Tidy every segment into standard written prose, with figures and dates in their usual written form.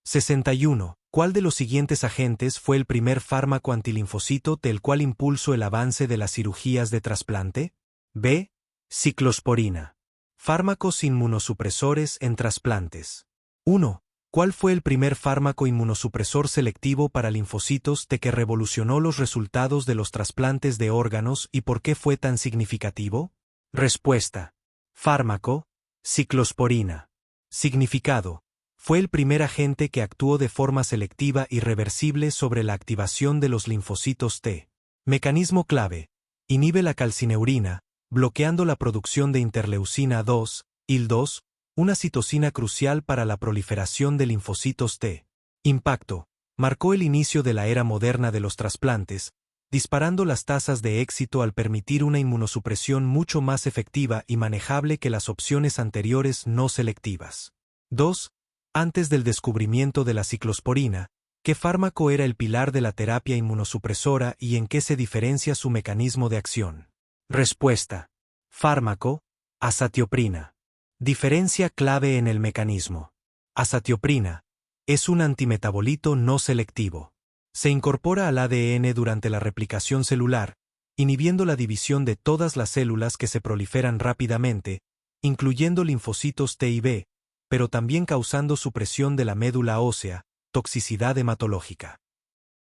61. ¿Cuál de los siguientes agentes fue el primer fármaco antilinfocito del cual impulsó el avance de las cirugías de trasplante? B. Ciclosporina. Fármacos inmunosupresores en trasplantes. 1. ¿Cuál fue el primer fármaco inmunosupresor selectivo para linfocitos T que revolucionó los resultados de los trasplantes de órganos y por qué fue tan significativo? Respuesta. Fármaco, ciclosporina. Significado. Fue el primer agente que actuó de forma selectiva y reversible sobre la activación de los linfocitos T. Mecanismo clave. Inhibe la calcineurina, bloqueando la producción de interleucina 2, IL-2, una citocina crucial para la proliferación de linfocitos T. Impacto. Marcó el inicio de la era moderna de los trasplantes, disparando las tasas de éxito al permitir una inmunosupresión mucho más efectiva y manejable que las opciones anteriores no selectivas. 2. Antes del descubrimiento de la ciclosporina, ¿qué fármaco era el pilar de la terapia inmunosupresora y en qué se diferencia su mecanismo de acción? Respuesta. Fármaco, azatioprina. Diferencia clave en el mecanismo. Azatioprina es un antimetabolito no selectivo. Se incorpora al ADN durante la replicación celular, inhibiendo la división de todas las células que se proliferan rápidamente, incluyendo linfocitos T y B, pero también causando supresión de la médula ósea, toxicidad hematológica.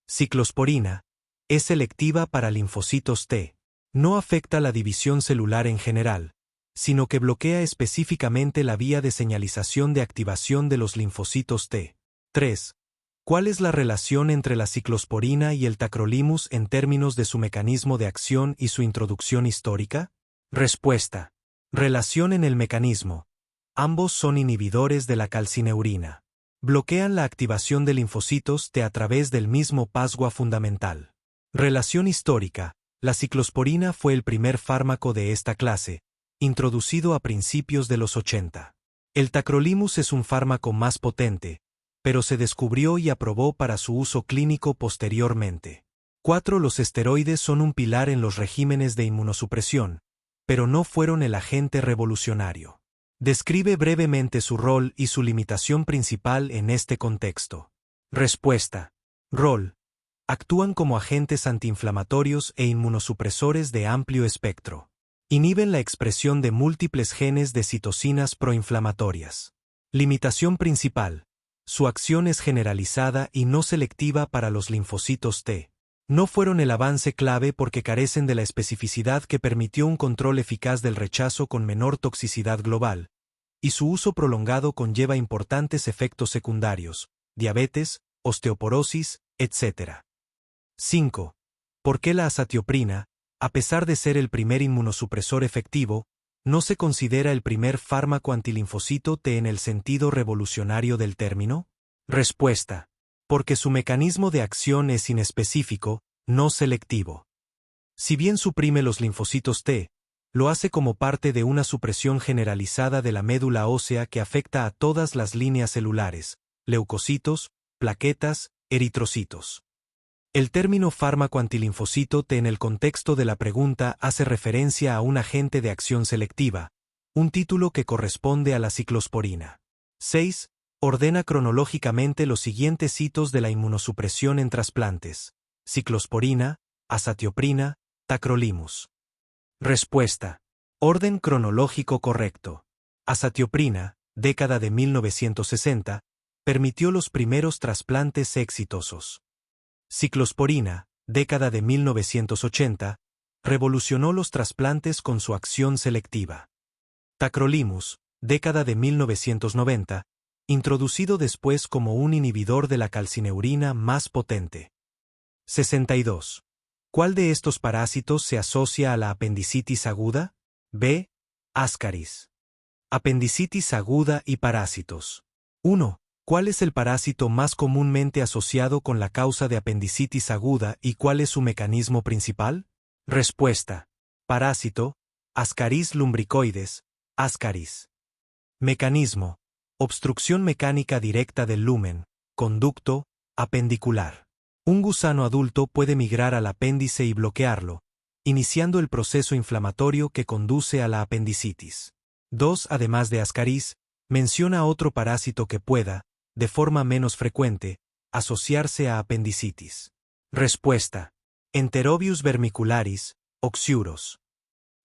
Ciclosporina es selectiva para linfocitos T. No afecta la división celular en general, sino que bloquea específicamente la vía de señalización de activación de los linfocitos T. 3. ¿Cuál es la relación entre la ciclosporina y el tacrolimus en términos de su mecanismo de acción y su introducción histórica? Respuesta. Relación en el mecanismo. Ambos son inhibidores de la calcineurina. Bloquean la activación de linfocitos T a través del mismo pasgua fundamental. Relación histórica. La ciclosporina fue el primer fármaco de esta clase, introducido a principios de los 80. El tacrolimus es un fármaco más potente, pero se descubrió y aprobó para su uso clínico posteriormente. 4. Los esteroides son un pilar en los regímenes de inmunosupresión, pero no fueron el agente revolucionario. Describe brevemente su rol y su limitación principal en este contexto. Respuesta. Rol. Actúan como agentes antiinflamatorios e inmunosupresores de amplio espectro. Inhiben la expresión de múltiples genes de citocinas proinflamatorias. Limitación principal. Su acción es generalizada y no selectiva para los linfocitos T. No fueron el avance clave porque carecen de la especificidad que permitió un control eficaz del rechazo con menor toxicidad global, y su uso prolongado conlleva importantes efectos secundarios, diabetes, osteoporosis, etc. 5. ¿Por qué la azatioprina, a pesar de ser el primer inmunosupresor efectivo, no se considera el primer fármaco antilinfocito T en el sentido revolucionario del término? Respuesta. Porque su mecanismo de acción es inespecífico, no selectivo. Si bien suprime los linfocitos T, lo hace como parte de una supresión generalizada de la médula ósea que afecta a todas las líneas celulares, leucocitos, plaquetas, eritrocitos. El término fármaco antilinfocito T en el contexto de la pregunta hace referencia a un agente de acción selectiva, un título que corresponde a la ciclosporina. 6. Ordena cronológicamente los siguientes hitos de la inmunosupresión en trasplantes: ciclosporina, azatioprina, tacrolimus. Respuesta. Orden cronológico correcto. Azatioprina, década de 1960, permitió los primeros trasplantes exitosos. Ciclosporina, década de 1980, revolucionó los trasplantes con su acción selectiva. Tacrolimus, década de 1990, introducido después como un inhibidor de la calcineurina más potente. 62. ¿Cuál de estos parásitos se asocia a la apendicitis aguda? B. Ascaris. Apendicitis aguda y parásitos. 1. ¿Cuál es el parásito más comúnmente asociado con la causa de apendicitis aguda y cuál es su mecanismo principal? Respuesta. Parásito, Ascaris lumbricoides, Ascaris. Mecanismo. Obstrucción mecánica directa del lumen, conducto, apendicular. Un gusano adulto puede migrar al apéndice y bloquearlo, iniciando el proceso inflamatorio que conduce a la apendicitis. 2. Además de Ascaris, menciona otro parásito que pueda, de forma menos frecuente, asociarse a apendicitis? Respuesta. Enterobius vermicularis, oxiuros.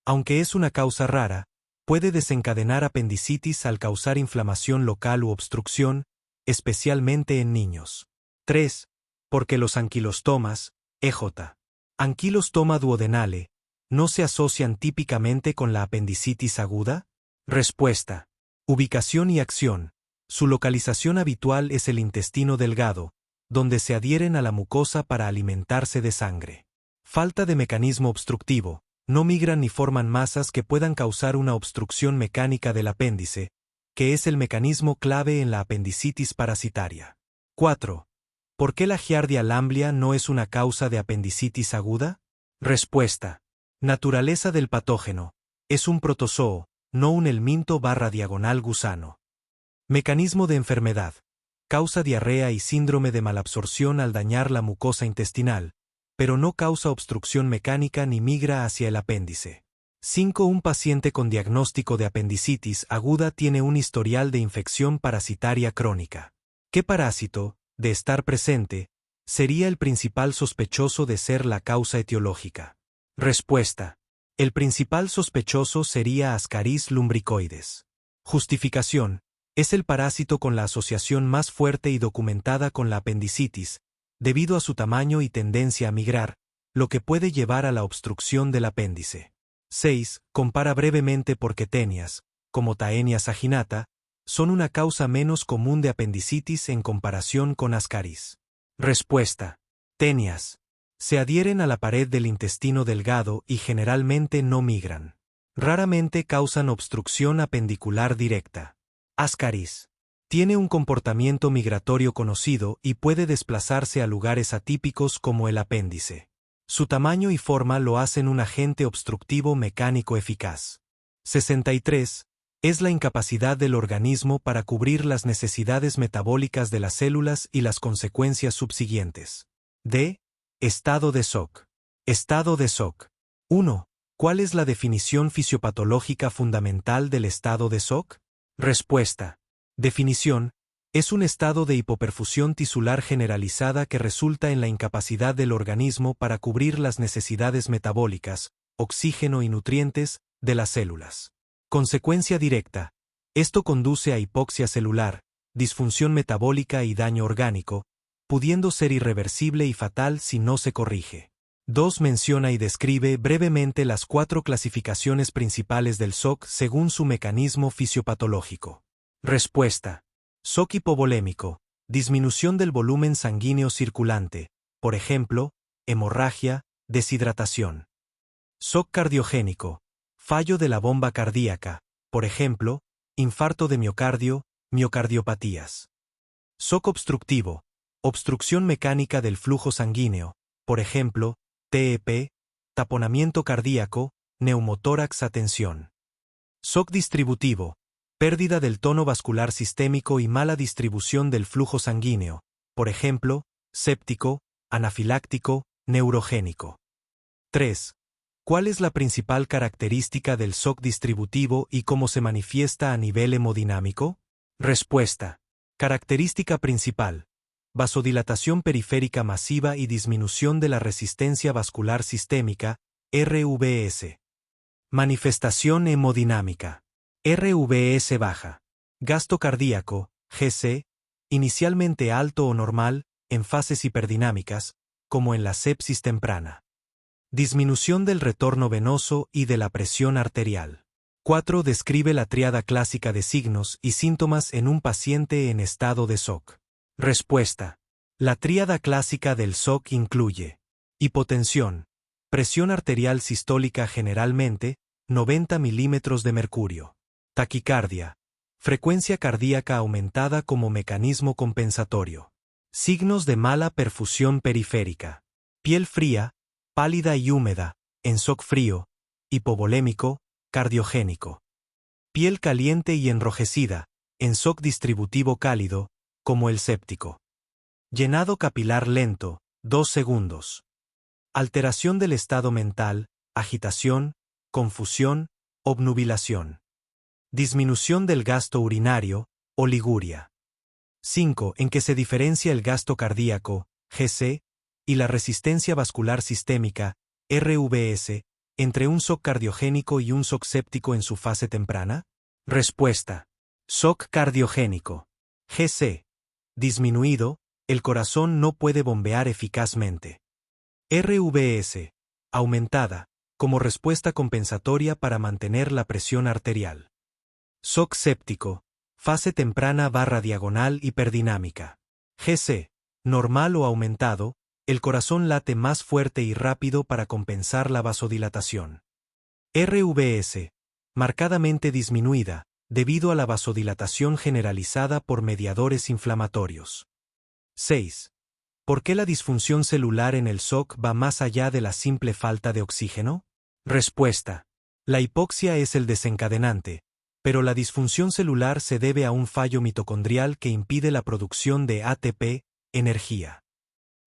Aunque es una causa rara, puede desencadenar apendicitis al causar inflamación local u obstrucción, especialmente en niños. 3. Porque los anquilostomas, EJ. Anquilostoma duodenale, ¿no se asocian típicamente con la apendicitis aguda? Respuesta. Ubicación y acción. Su localización habitual es el intestino delgado, donde se adhieren a la mucosa para alimentarse de sangre. Falta de mecanismo obstructivo. No migran ni forman masas que puedan causar una obstrucción mecánica del apéndice, que es el mecanismo clave en la apendicitis parasitaria. 4. ¿Por qué la Giardia lamblia no es una causa de apendicitis aguda? Respuesta. Naturaleza del patógeno. Es un protozoo, no un helminto/diagonal gusano. Mecanismo de enfermedad. Causa diarrea y síndrome de malabsorción al dañar la mucosa intestinal, pero no causa obstrucción mecánica ni migra hacia el apéndice. 5. Un paciente con diagnóstico de apendicitis aguda tiene un historial de infección parasitaria crónica. ¿Qué parásito, de estar presente, sería el principal sospechoso de ser la causa etiológica? Respuesta. El principal sospechoso sería Ascaris lumbricoides. Justificación. Es el parásito con la asociación más fuerte y documentada con la apendicitis, debido a su tamaño y tendencia a migrar, lo que puede llevar a la obstrucción del apéndice. 6. Compara brevemente por qué tenias, como Taenia saginata, son una causa menos común de apendicitis en comparación con Ascaris. Respuesta. Tenias. Se adhieren a la pared del intestino delgado y generalmente no migran. Raramente causan obstrucción apendicular directa. Ascaris. Tiene un comportamiento migratorio conocido y puede desplazarse a lugares atípicos como el apéndice. Su tamaño y forma lo hacen un agente obstructivo mecánico eficaz. 63. Es la incapacidad del organismo para cubrir las necesidades metabólicas de las células y las consecuencias subsiguientes. D. Estado de shock. Estado de shock. 1. ¿Cuál es la definición fisiopatológica fundamental del estado de shock? Respuesta. Definición. Es un estado de hipoperfusión tisular generalizada que resulta en la incapacidad del organismo para cubrir las necesidades metabólicas, oxígeno y nutrientes, de las células. Consecuencia directa. Esto conduce a hipoxia celular, disfunción metabólica y daño orgánico, pudiendo ser irreversible y fatal si no se corrige. 2. Menciona y describe brevemente las 4 clasificaciones principales del shock según su mecanismo fisiopatológico. Respuesta. Shock hipovolémico, disminución del volumen sanguíneo circulante, por ejemplo, hemorragia, deshidratación. Shock cardiogénico, fallo de la bomba cardíaca, por ejemplo, infarto de miocardio, miocardiopatías. Shock obstructivo, obstrucción mecánica del flujo sanguíneo, por ejemplo, TEP, taponamiento cardíaco, neumotórax a tensión. Shock distributivo, pérdida del tono vascular sistémico y mala distribución del flujo sanguíneo, por ejemplo, séptico, anafiláctico, neurogénico. 3. ¿Cuál es la principal característica del shock distributivo y cómo se manifiesta a nivel hemodinámico? Respuesta. Característica principal. Vasodilatación periférica masiva y disminución de la resistencia vascular sistémica, RVS. Manifestación hemodinámica. RVS baja. Gasto cardíaco, GC, inicialmente alto o normal, en fases hiperdinámicas, como en la sepsis temprana. Disminución del retorno venoso y de la presión arterial. 4. Describe la tríada clásica de signos y síntomas en un paciente en estado de shock. Respuesta. La tríada clásica del shock incluye hipotensión, presión arterial sistólica generalmente, 90 milímetros de mercurio. Taquicardia. Frecuencia cardíaca aumentada como mecanismo compensatorio. Signos de mala perfusión periférica. Piel fría, pálida y húmeda, en shock frío, hipovolémico, cardiogénico. Piel caliente y enrojecida, en shock distributivo cálido, como el séptico. Llenado capilar lento, 2 segundos. Alteración del estado mental, agitación, confusión, obnubilación. Disminución del gasto urinario, oliguria. 5. En que se diferencia el gasto cardíaco, GC, y la resistencia vascular sistémica, RVS, entre un shock cardiogénico y un shock séptico en su fase temprana. Respuesta. Shock cardiogénico. GC. Disminuido, el corazón no puede bombear eficazmente. RVS. Aumentada, como respuesta compensatoria para mantener la presión arterial. Shock séptico. Fase temprana / diagonal hiperdinámica. GC. Normal o aumentado, el corazón late más fuerte y rápido para compensar la vasodilatación. RVS. Marcadamente disminuida, debido a la vasodilatación generalizada por mediadores inflamatorios. 6. ¿Por qué la disfunción celular en el shock va más allá de la simple falta de oxígeno? Respuesta. La hipoxia es el desencadenante, pero la disfunción celular se debe a un fallo mitocondrial que impide la producción de ATP, energía.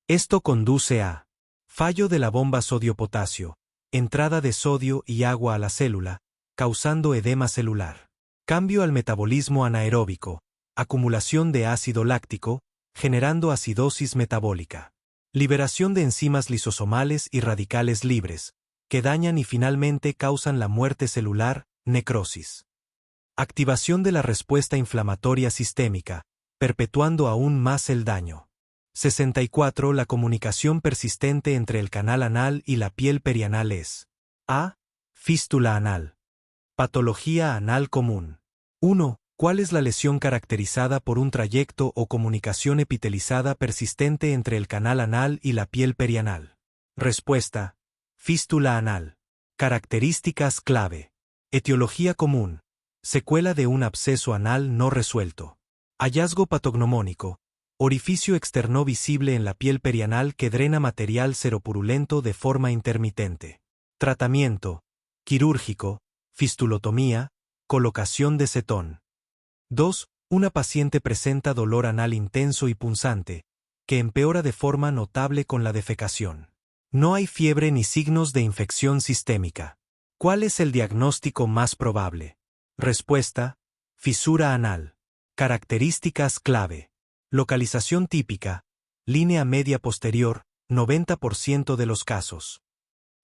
Esto conduce a fallo de la bomba sodio-potasio, entrada de sodio y agua a la célula, causando edema celular. Cambio al metabolismo anaeróbico, acumulación de ácido láctico, generando acidosis metabólica. Liberación de enzimas lisosomales y radicales libres, que dañan y finalmente causan la muerte celular, necrosis. Activación de la respuesta inflamatoria sistémica, perpetuando aún más el daño. 64. La comunicación persistente entre el canal anal y la piel perianal es A. Fístula anal. Patología anal común. 1. ¿Cuál es la lesión caracterizada por un trayecto o comunicación epitelizada persistente entre el canal anal y la piel perianal? Respuesta. Fístula anal. Características clave. Etiología común. Secuela de un absceso anal no resuelto. Hallazgo patognomónico. Orificio externo visible en la piel perianal que drena material seropurulento de forma intermitente. Tratamiento. Quirúrgico. Fistulotomía. Colocación de cetón. 2. Una paciente presenta dolor anal intenso y punzante, que empeora de forma notable con la defecación. No hay fiebre ni signos de infección sistémica. ¿Cuál es el diagnóstico más probable? Respuesta. Fisura anal. Características clave. Localización típica. Línea media posterior, 90% de los casos.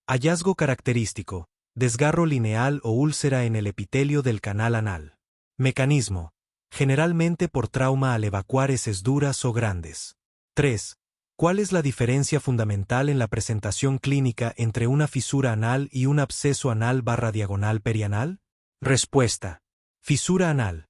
Hallazgo característico. Desgarro lineal o úlcera en el epitelio del canal anal. Mecanismo. Generalmente por trauma al evacuar heces duras o grandes. 3. ¿Cuál es la diferencia fundamental en la presentación clínica entre una fisura anal y un absceso anal / diagonal perianal? Respuesta. Fisura anal.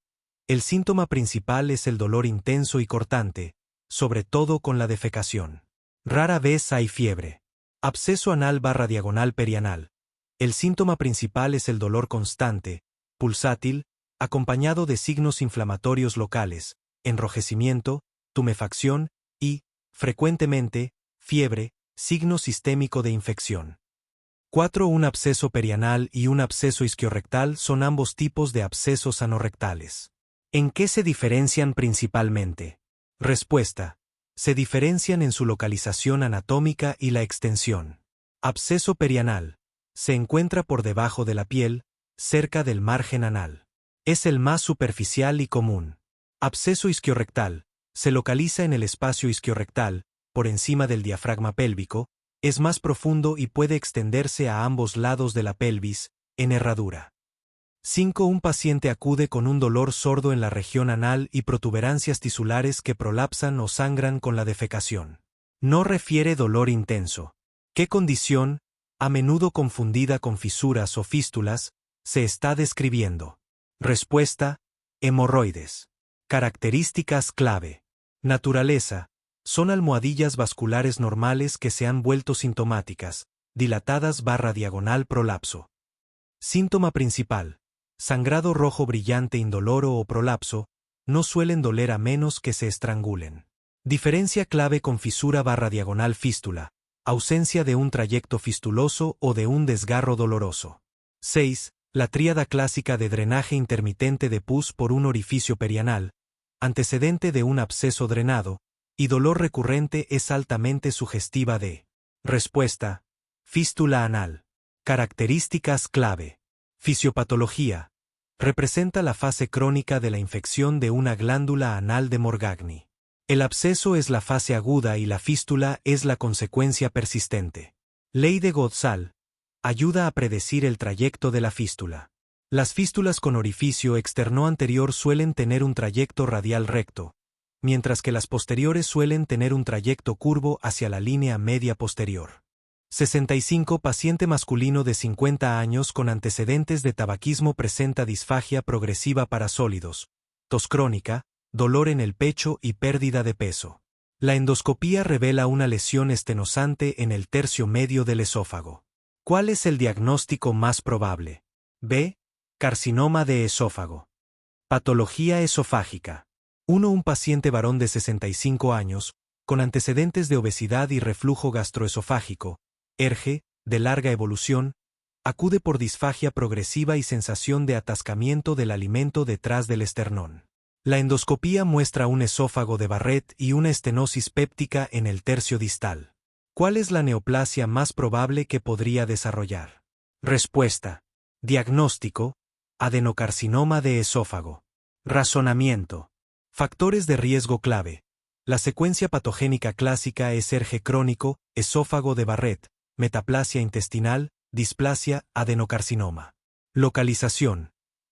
El síntoma principal es el dolor intenso y cortante, sobre todo con la defecación. Rara vez hay fiebre. Absceso anal / diagonal perianal. El síntoma principal es el dolor constante, pulsátil, acompañado de signos inflamatorios locales, enrojecimiento, tumefacción y, frecuentemente, fiebre, signo sistémico de infección. 4. Un absceso perianal y un absceso isquiorrectal son ambos tipos de abscesos anorrectales. ¿En qué se diferencian principalmente? Respuesta. Se diferencian en su localización anatómica y la extensión. Absceso perianal. Se encuentra por debajo de la piel, cerca del margen anal. Es el más superficial y común. Absceso isquiorrectal. Se localiza en el espacio isquiorrectal, por encima del diafragma pélvico, es más profundo y puede extenderse a ambos lados de la pelvis, en herradura. 5. Un paciente acude con un dolor sordo en la región anal y protuberancias tisulares que prolapsan o sangran con la defecación. No refiere dolor intenso. ¿Qué condición, a menudo confundida con fisuras o fístulas, se está describiendo? Respuesta. Hemorroides. Características clave. Naturaleza. Son almohadillas vasculares normales que se han vuelto sintomáticas, dilatadas / diagonal prolapso. Síntoma principal. Sangrado rojo brillante indoloro o prolapso, no suelen doler a menos que se estrangulen. Diferencia clave con fisura / diagonal fístula. Ausencia de un trayecto fistuloso o de un desgarro doloroso. 6. La tríada clásica de drenaje intermitente de pus por un orificio perianal, antecedente de un absceso drenado, y dolor recurrente es altamente sugestiva de. Respuesta. Fístula anal. Características clave. Fisiopatología. Representa la fase crónica de la infección de una glándula anal de Morgagni. El absceso es la fase aguda y la fístula es la consecuencia persistente. Ley de Godsall. Ayuda a predecir el trayecto de la fístula. Las fístulas con orificio externo anterior suelen tener un trayecto radial recto, mientras que las posteriores suelen tener un trayecto curvo hacia la línea media posterior. 65. Paciente masculino de 50 años con antecedentes de tabaquismo presenta disfagia progresiva para sólidos, tos crónica, dolor en el pecho y pérdida de peso. La endoscopía revela una lesión estenosante en el tercio medio del esófago. ¿Cuál es el diagnóstico más probable? B. Carcinoma de esófago. Patología esofágica. 1. Un paciente varón de 65 años, con antecedentes de obesidad y reflujo gastroesofágico, ERGE, de larga evolución, acude por disfagia progresiva y sensación de atascamiento del alimento detrás del esternón. La endoscopía muestra un esófago de Barrett y una estenosis péptica en el tercio distal. ¿Cuál es la neoplasia más probable que podría desarrollar? Respuesta. Diagnóstico: adenocarcinoma de esófago. Razonamiento. Factores de riesgo clave. La secuencia patogénica clásica es ERGE crónico, esófago de Barrett, metaplasia intestinal, displasia, adenocarcinoma. Localización.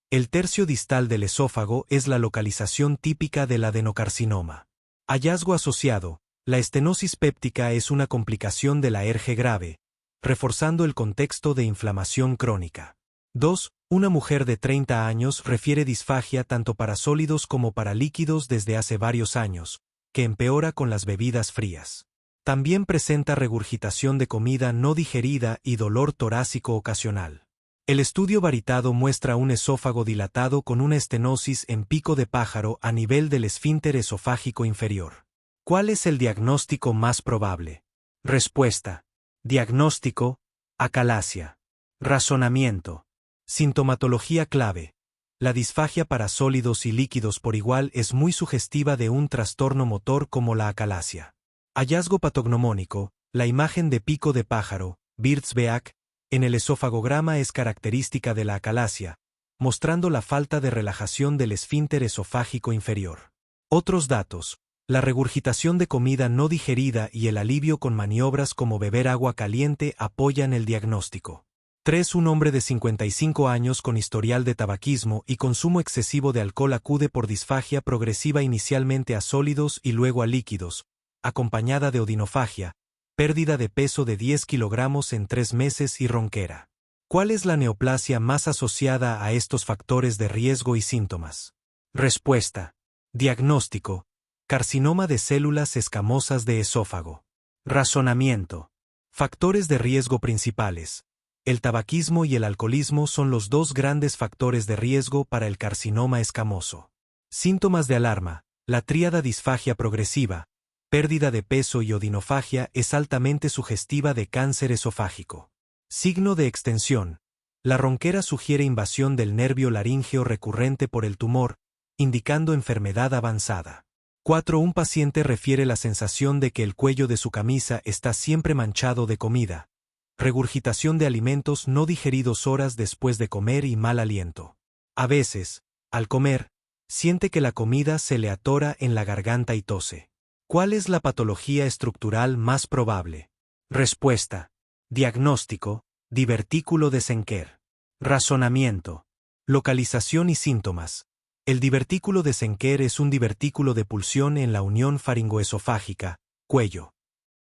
El tercio distal del esófago es la localización típica del adenocarcinoma. Hallazgo asociado. La estenosis péptica es una complicación de la ERGE grave, reforzando el contexto de inflamación crónica. 2. Una mujer de 30 años refiere disfagia tanto para sólidos como para líquidos desde hace varios años, que empeora con las bebidas frías. También presenta regurgitación de comida no digerida y dolor torácico ocasional. El estudio varitado muestra un esófago dilatado con una estenosis en pico de pájaro a nivel del esfínter esofágico inferior. ¿Cuál es el diagnóstico más probable? Respuesta. Diagnóstico: acalasia. Razonamiento. Sintomatología clave. La disfagia para sólidos y líquidos por igual es muy sugestiva de un trastorno motor como la acalasia. Hallazgo patognomónico. La imagen de pico de pájaro, Bird's-Beak, en el esofagograma es característica de la acalasia, mostrando la falta de relajación del esfínter esofágico inferior. Otros datos. La regurgitación de comida no digerida y el alivio con maniobras como beber agua caliente apoyan el diagnóstico. 3. Un hombre de 55 años con historial de tabaquismo y consumo excesivo de alcohol acude por disfagia progresiva inicialmente a sólidos y luego a líquidos, acompañada de odinofagia, pérdida de peso de 10 kilogramos en 3 meses y ronquera. ¿Cuál es la neoplasia más asociada a estos factores de riesgo y síntomas? Respuesta. Diagnóstico: carcinoma de células escamosas de esófago. Razonamiento. Factores de riesgo principales. El tabaquismo y el alcoholismo son los dos grandes factores de riesgo para el carcinoma escamoso. Síntomas de alarma. La tríada disfagia progresiva, pérdida de peso y odinofagia es altamente sugestiva de cáncer esofágico. Signo de extensión. La ronquera sugiere invasión del nervio laríngeo recurrente por el tumor, indicando enfermedad avanzada. 4. Un paciente refiere la sensación de que el cuello de su camisa está siempre manchado de comida. Regurgitación de alimentos no digeridos horas después de comer y mal aliento. A veces, al comer, siente que la comida se le atora en la garganta y tose. ¿Cuál es la patología estructural más probable? Respuesta. Diagnóstico: divertículo de Senker. Razonamiento. Localización y síntomas. El divertículo de Senker es un divertículo de pulsión en la unión faringoesofágica, cuello.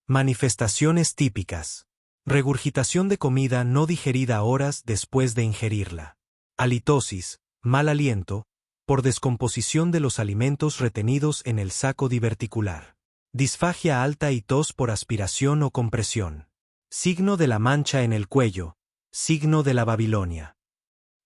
Manifestaciones típicas. Regurgitación de comida no digerida horas después de ingerirla. Halitosis, mal aliento, por descomposición de los alimentos retenidos en el saco diverticular. Disfagia alta y tos por aspiración o compresión. Signo de la mancha en el cuello. Signo de la Babilonia.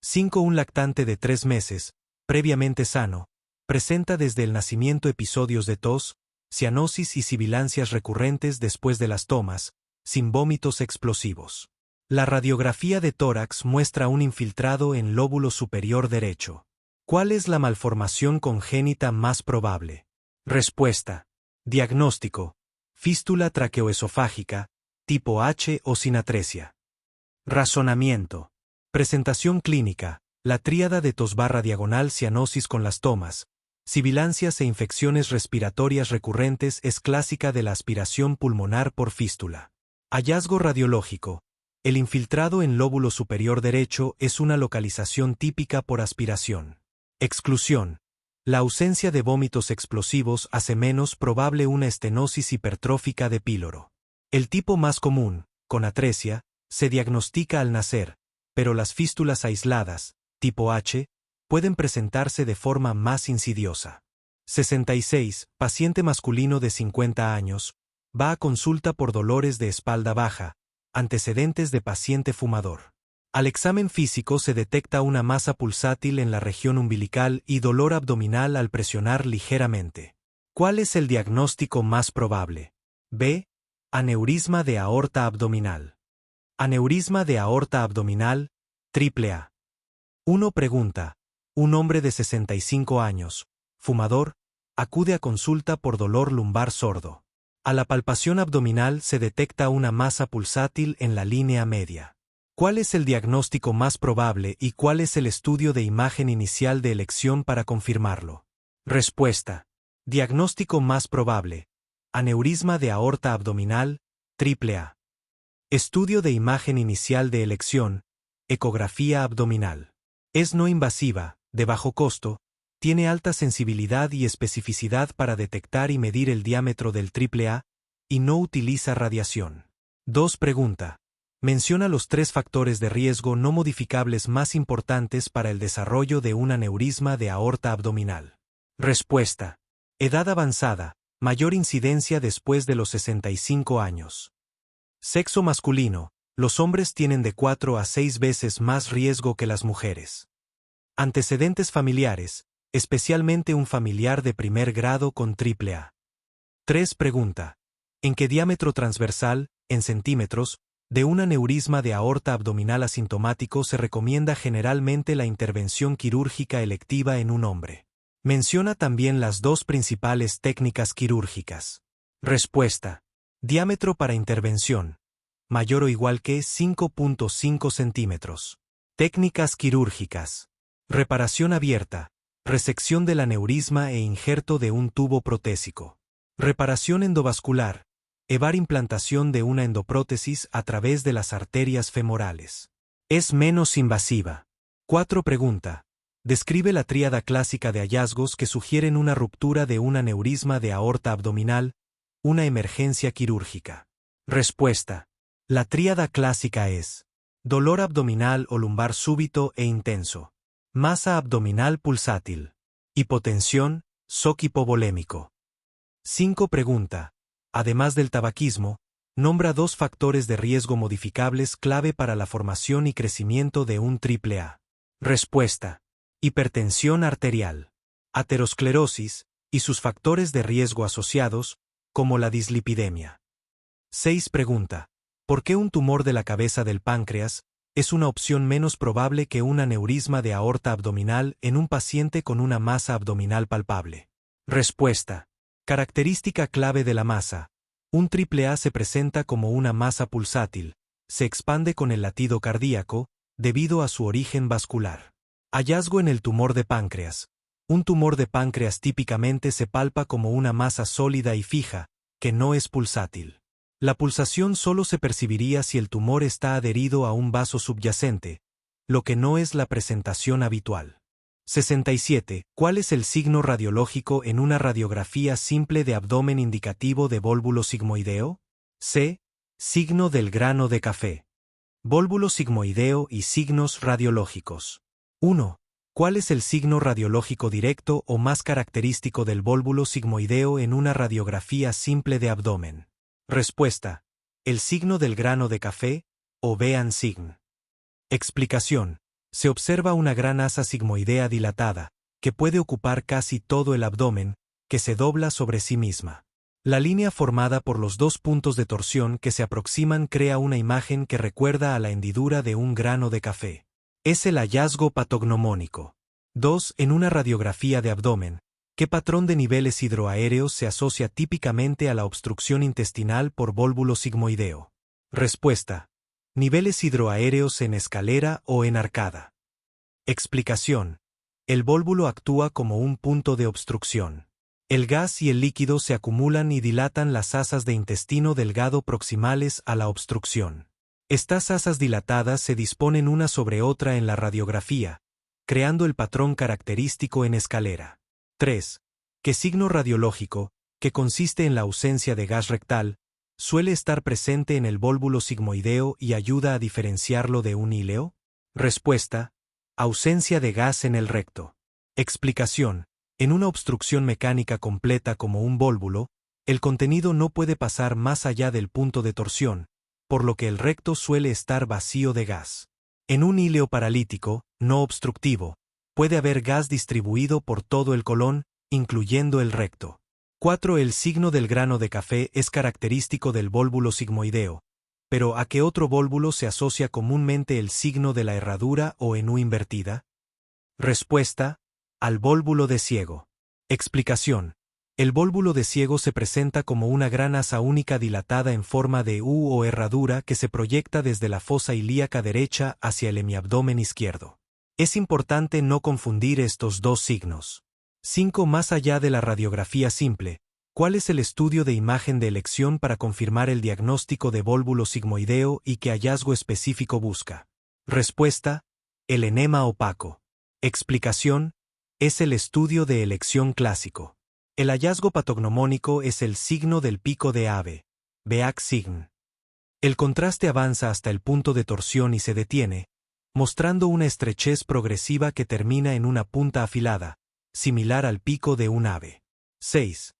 5. Un lactante de 3 meses, previamente sano, presenta desde el nacimiento episodios de tos, cianosis y sibilancias recurrentes después de las tomas, sin vómitos explosivos. La radiografía de tórax muestra un infiltrado en lóbulo superior derecho. ¿Cuál es la malformación congénita más probable? Respuesta. Diagnóstico: fístula traqueoesofágica, tipo H o sinatresia. Razonamiento. Presentación clínica. La tríada de tos/diagonal cianosis con las tomas, sibilancias e infecciones respiratorias recurrentes es clásica de la aspiración pulmonar por fístula. Hallazgo radiológico. El infiltrado en lóbulo superior derecho es una localización típica por aspiración. Exclusión. La ausencia de vómitos explosivos hace menos probable una estenosis hipertrófica de píloro. El tipo más común, con atresia, se diagnostica al nacer, pero las fístulas aisladas, tipo H, pueden presentarse de forma más insidiosa. 66. Paciente masculino de 50 años, va a consulta por dolores de espalda baja, antecedentes de paciente fumador. Al examen físico se detecta una masa pulsátil en la región umbilical y dolor abdominal al presionar ligeramente. ¿Cuál es el diagnóstico más probable? B. Aneurisma de aorta abdominal. Aneurisma de aorta abdominal, AAA. 1. Pregunta. Un hombre de 65 años, fumador, acude a consulta por dolor lumbar sordo. A la palpación abdominal se detecta una masa pulsátil en la línea media. ¿Cuál es el diagnóstico más probable y cuál es el estudio de imagen inicial de elección para confirmarlo? Respuesta. Diagnóstico más probable. Aneurisma de aorta abdominal, AAA. Estudio de imagen inicial de elección, ecografía abdominal. Es no invasiva, de bajo costo, tiene alta sensibilidad y especificidad para detectar y medir el diámetro del AAA, y no utiliza radiación. 2. Pregunta. Menciona los 3 factores de riesgo no modificables más importantes para el desarrollo de un aneurisma de aorta abdominal. Respuesta. Edad avanzada, mayor incidencia después de los 65 años. Sexo masculino, los hombres tienen de 4 a 6 veces más riesgo que las mujeres. Antecedentes familiares, especialmente un familiar de primer grado con AAA. 3. Pregunta. ¿En qué diámetro transversal, en centímetros, de un aneurisma de aorta abdominal asintomático se recomienda generalmente la intervención quirúrgica electiva en un hombre? Menciona también las 2 principales técnicas quirúrgicas. Respuesta. Diámetro para intervención. Mayor o igual que 5.5 centímetros. Técnicas quirúrgicas. Reparación abierta. Resección del aneurisma e injerto de un tubo protésico. Reparación endovascular. Evar implantación de una endoprótesis a través de las arterias femorales. Es menos invasiva. 4. Pregunta. Describe la tríada clásica de hallazgos que sugieren una ruptura de un aneurisma de aorta abdominal, una emergencia quirúrgica. Respuesta. La tríada clásica es: dolor abdominal o lumbar súbito e intenso, masa abdominal pulsátil, hipotensión, shock hipovolémico. 5. Pregunta. Además del tabaquismo, nombra 2 factores de riesgo modificables clave para la formación y crecimiento de un AAA. Respuesta. Hipertensión arterial, aterosclerosis, y sus factores de riesgo asociados, como la dislipidemia. 6. Pregunta. ¿Por qué un tumor de la cabeza del páncreas es una opción menos probable que un aneurisma de aorta abdominal en un paciente con una masa abdominal palpable? Respuesta. Característica clave de la masa. Un AAA se presenta como una masa pulsátil, se expande con el latido cardíaco, debido a su origen vascular. Hallazgo en el tumor de páncreas. Un tumor de páncreas típicamente se palpa como una masa sólida y fija, que no es pulsátil. La pulsación solo se percibiría si el tumor está adherido a un vaso subyacente, lo que no es la presentación habitual. 67. ¿Cuál es el signo radiológico en una radiografía simple de abdomen indicativo de vólvulo sigmoideo? C. Signo del grano de café. Vólvulo sigmoideo y signos radiológicos. 1. ¿Cuál es el signo radiológico directo o más característico del vólvulo sigmoideo en una radiografía simple de abdomen? Respuesta. El signo del grano de café, o Bean sign. Explicación. Se observa una gran asa sigmoidea dilatada, que puede ocupar casi todo el abdomen, que se dobla sobre sí misma. La línea formada por los 2 puntos de torsión que se aproximan crea una imagen que recuerda a la hendidura de un grano de café. Es el hallazgo patognomónico. 2. En una radiografía de abdomen, ¿qué patrón de niveles hidroaéreos se asocia típicamente a la obstrucción intestinal por vólvulo sigmoideo? Respuesta. Niveles hidroaéreos en escalera o en arcada. Explicación. El vólvulo actúa como un punto de obstrucción. El gas y el líquido se acumulan y dilatan las asas de intestino delgado proximales a la obstrucción. Estas asas dilatadas se disponen una sobre otra en la radiografía, creando el patrón característico en escalera. 3. ¿Qué signo radiológico, que consiste en la ausencia de gas rectal, suele estar presente en el vólvulo sigmoideo y ayuda a diferenciarlo de un íleo? Respuesta. Ausencia de gas en el recto. Explicación. En una obstrucción mecánica completa como un vólvulo, el contenido no puede pasar más allá del punto de torsión, por lo que el recto suele estar vacío de gas. En un íleo paralítico, no obstructivo, puede haber gas distribuido por todo el colon, incluyendo el recto. 4. El signo del grano de café es característico del vólvulo sigmoideo, pero ¿a qué otro vólvulo se asocia comúnmente el signo de la herradura o en U invertida? Respuesta. Al vólvulo de Ciego. Explicación. El vólvulo de Ciego se presenta como una gran asa única dilatada en forma de U o herradura que se proyecta desde la fosa ilíaca derecha hacia el hemiabdomen izquierdo. Es importante no confundir estos dos signos. 5. Más allá de la radiografía simple, ¿cuál es el estudio de imagen de elección para confirmar el diagnóstico de vólvulo sigmoideo y qué hallazgo específico busca? Respuesta. El enema opaco. Explicación. Es el estudio de elección clásico. El hallazgo patognomónico es el signo del pico de ave, Beak sign. El contraste avanza hasta el punto de torsión y se detiene, mostrando una estrechez progresiva que termina en una punta afilada, similar al pico de un ave. 6.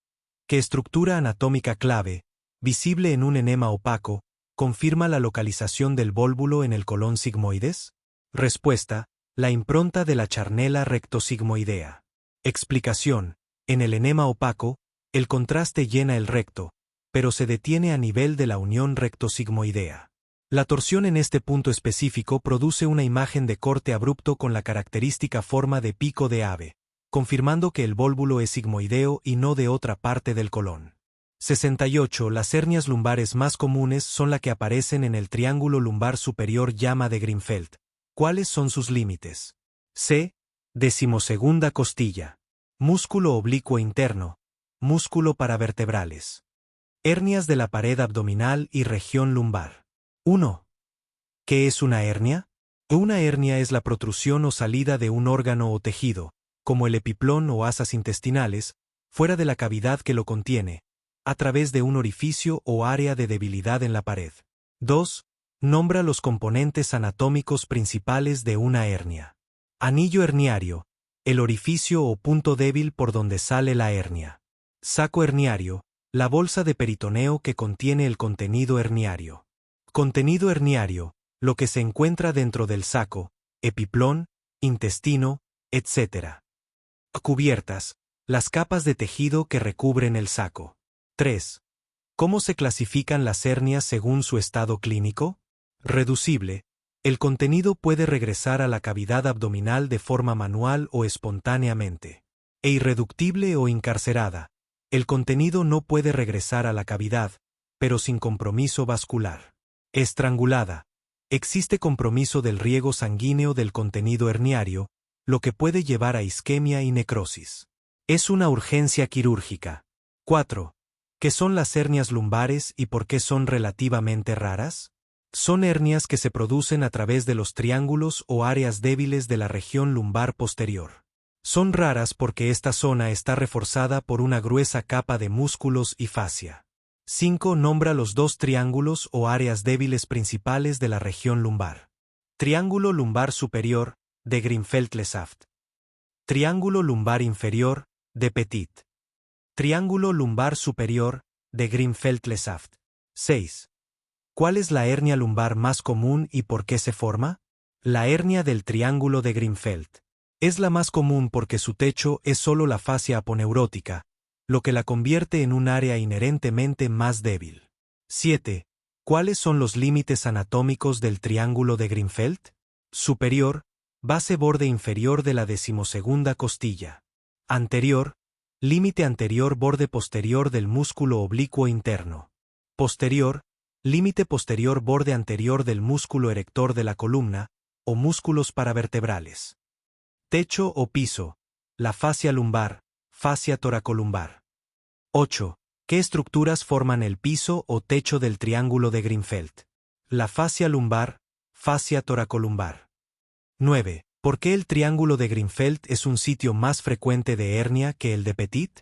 ¿Qué estructura anatómica clave, visible en un enema opaco, confirma la localización del vólvulo en el colon sigmoides? Respuesta. La impronta de la charnela rectosigmoidea. Explicación. En el enema opaco, el contraste llena el recto, pero se detiene a nivel de la unión rectosigmoidea. La torsión en este punto específico produce una imagen de corte abrupto con la característica forma de pico de ave, confirmando que el vólvulo es sigmoideo y no de otra parte del colon. 68. Las hernias lumbares más comunes son las que aparecen en el triángulo lumbar superior llama de Greenfeld. ¿Cuáles son sus límites? C. 12ª costilla. Músculo oblicuo interno. Músculo paravertebrales. Hernias de la pared abdominal y región lumbar. 1. ¿Qué es una hernia? Una hernia es la protrusión o salida de un órgano o tejido, como el epiplón o asas intestinales, fuera de la cavidad que lo contiene, a través de un orificio o área de debilidad en la pared. 2. Nombra los componentes anatómicos principales de una hernia. Anillo herniario, el orificio o punto débil por donde sale la hernia. Saco herniario, la bolsa de peritoneo que contiene el contenido herniario. Contenido herniario, lo que se encuentra dentro del saco, epiplón, intestino, etc. Cubiertas, las capas de tejido que recubren el saco. 3. ¿Cómo se clasifican las hernias según su estado clínico? Reducible. El contenido puede regresar a la cavidad abdominal de forma manual o espontáneamente. E irreductible o incarcerada. El contenido no puede regresar a la cavidad, pero sin compromiso vascular. Estrangulada. Existe compromiso del riego sanguíneo del contenido herniario, lo que puede llevar a isquemia y necrosis. Es una urgencia quirúrgica. 4. ¿Qué son las hernias lumbares y por qué son relativamente raras? Son hernias que se producen a través de los triángulos o áreas débiles de la región lumbar posterior. Son raras porque esta zona está reforzada por una gruesa capa de músculos y fascia. 5. Nombra los dos triángulos o áreas débiles principales de la región lumbar. Triángulo lumbar superior, de Greenfeld-Lesaft. Triángulo lumbar inferior, de Petit. Triángulo lumbar superior, de Greenfeld-Lesaft. 6. ¿Cuál es la hernia lumbar más común y por qué se forma? La hernia del triángulo de Greenfeld. Es la más común porque su techo es solo la fascia aponeurótica, lo que la convierte en un área inherentemente más débil. 7. ¿Cuáles son los límites anatómicos del triángulo de Greenfeld? Superior, base borde inferior de la 12ª costilla. Anterior, límite anterior borde posterior del músculo oblicuo interno. Posterior, límite posterior borde anterior del músculo erector de la columna, o músculos paravertebrales. Techo o piso. La fascia lumbar, fascia toracolumbar. 8. ¿Qué estructuras forman el piso o techo del triángulo de Greenfeld? La fascia lumbar, fascia toracolumbar. 9. ¿Por qué el triángulo de Greenfeld es un sitio más frecuente de hernia que el de Petit?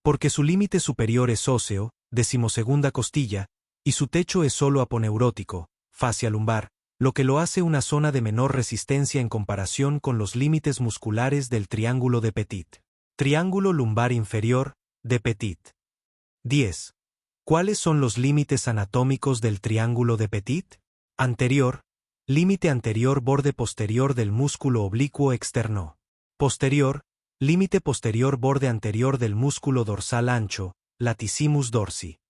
Porque su límite superior es óseo, 12ª costilla, y su techo es solo aponeurótico, fascia lumbar, lo que lo hace una zona de menor resistencia en comparación con los límites musculares del triángulo de Petit. Triángulo lumbar inferior, de Petit. 10. ¿Cuáles son los límites anatómicos del triángulo de Petit? Anterior. Límite anterior borde posterior del músculo oblicuo externo. Posterior. Límite posterior borde anterior del músculo dorsal ancho, latissimus dorsi.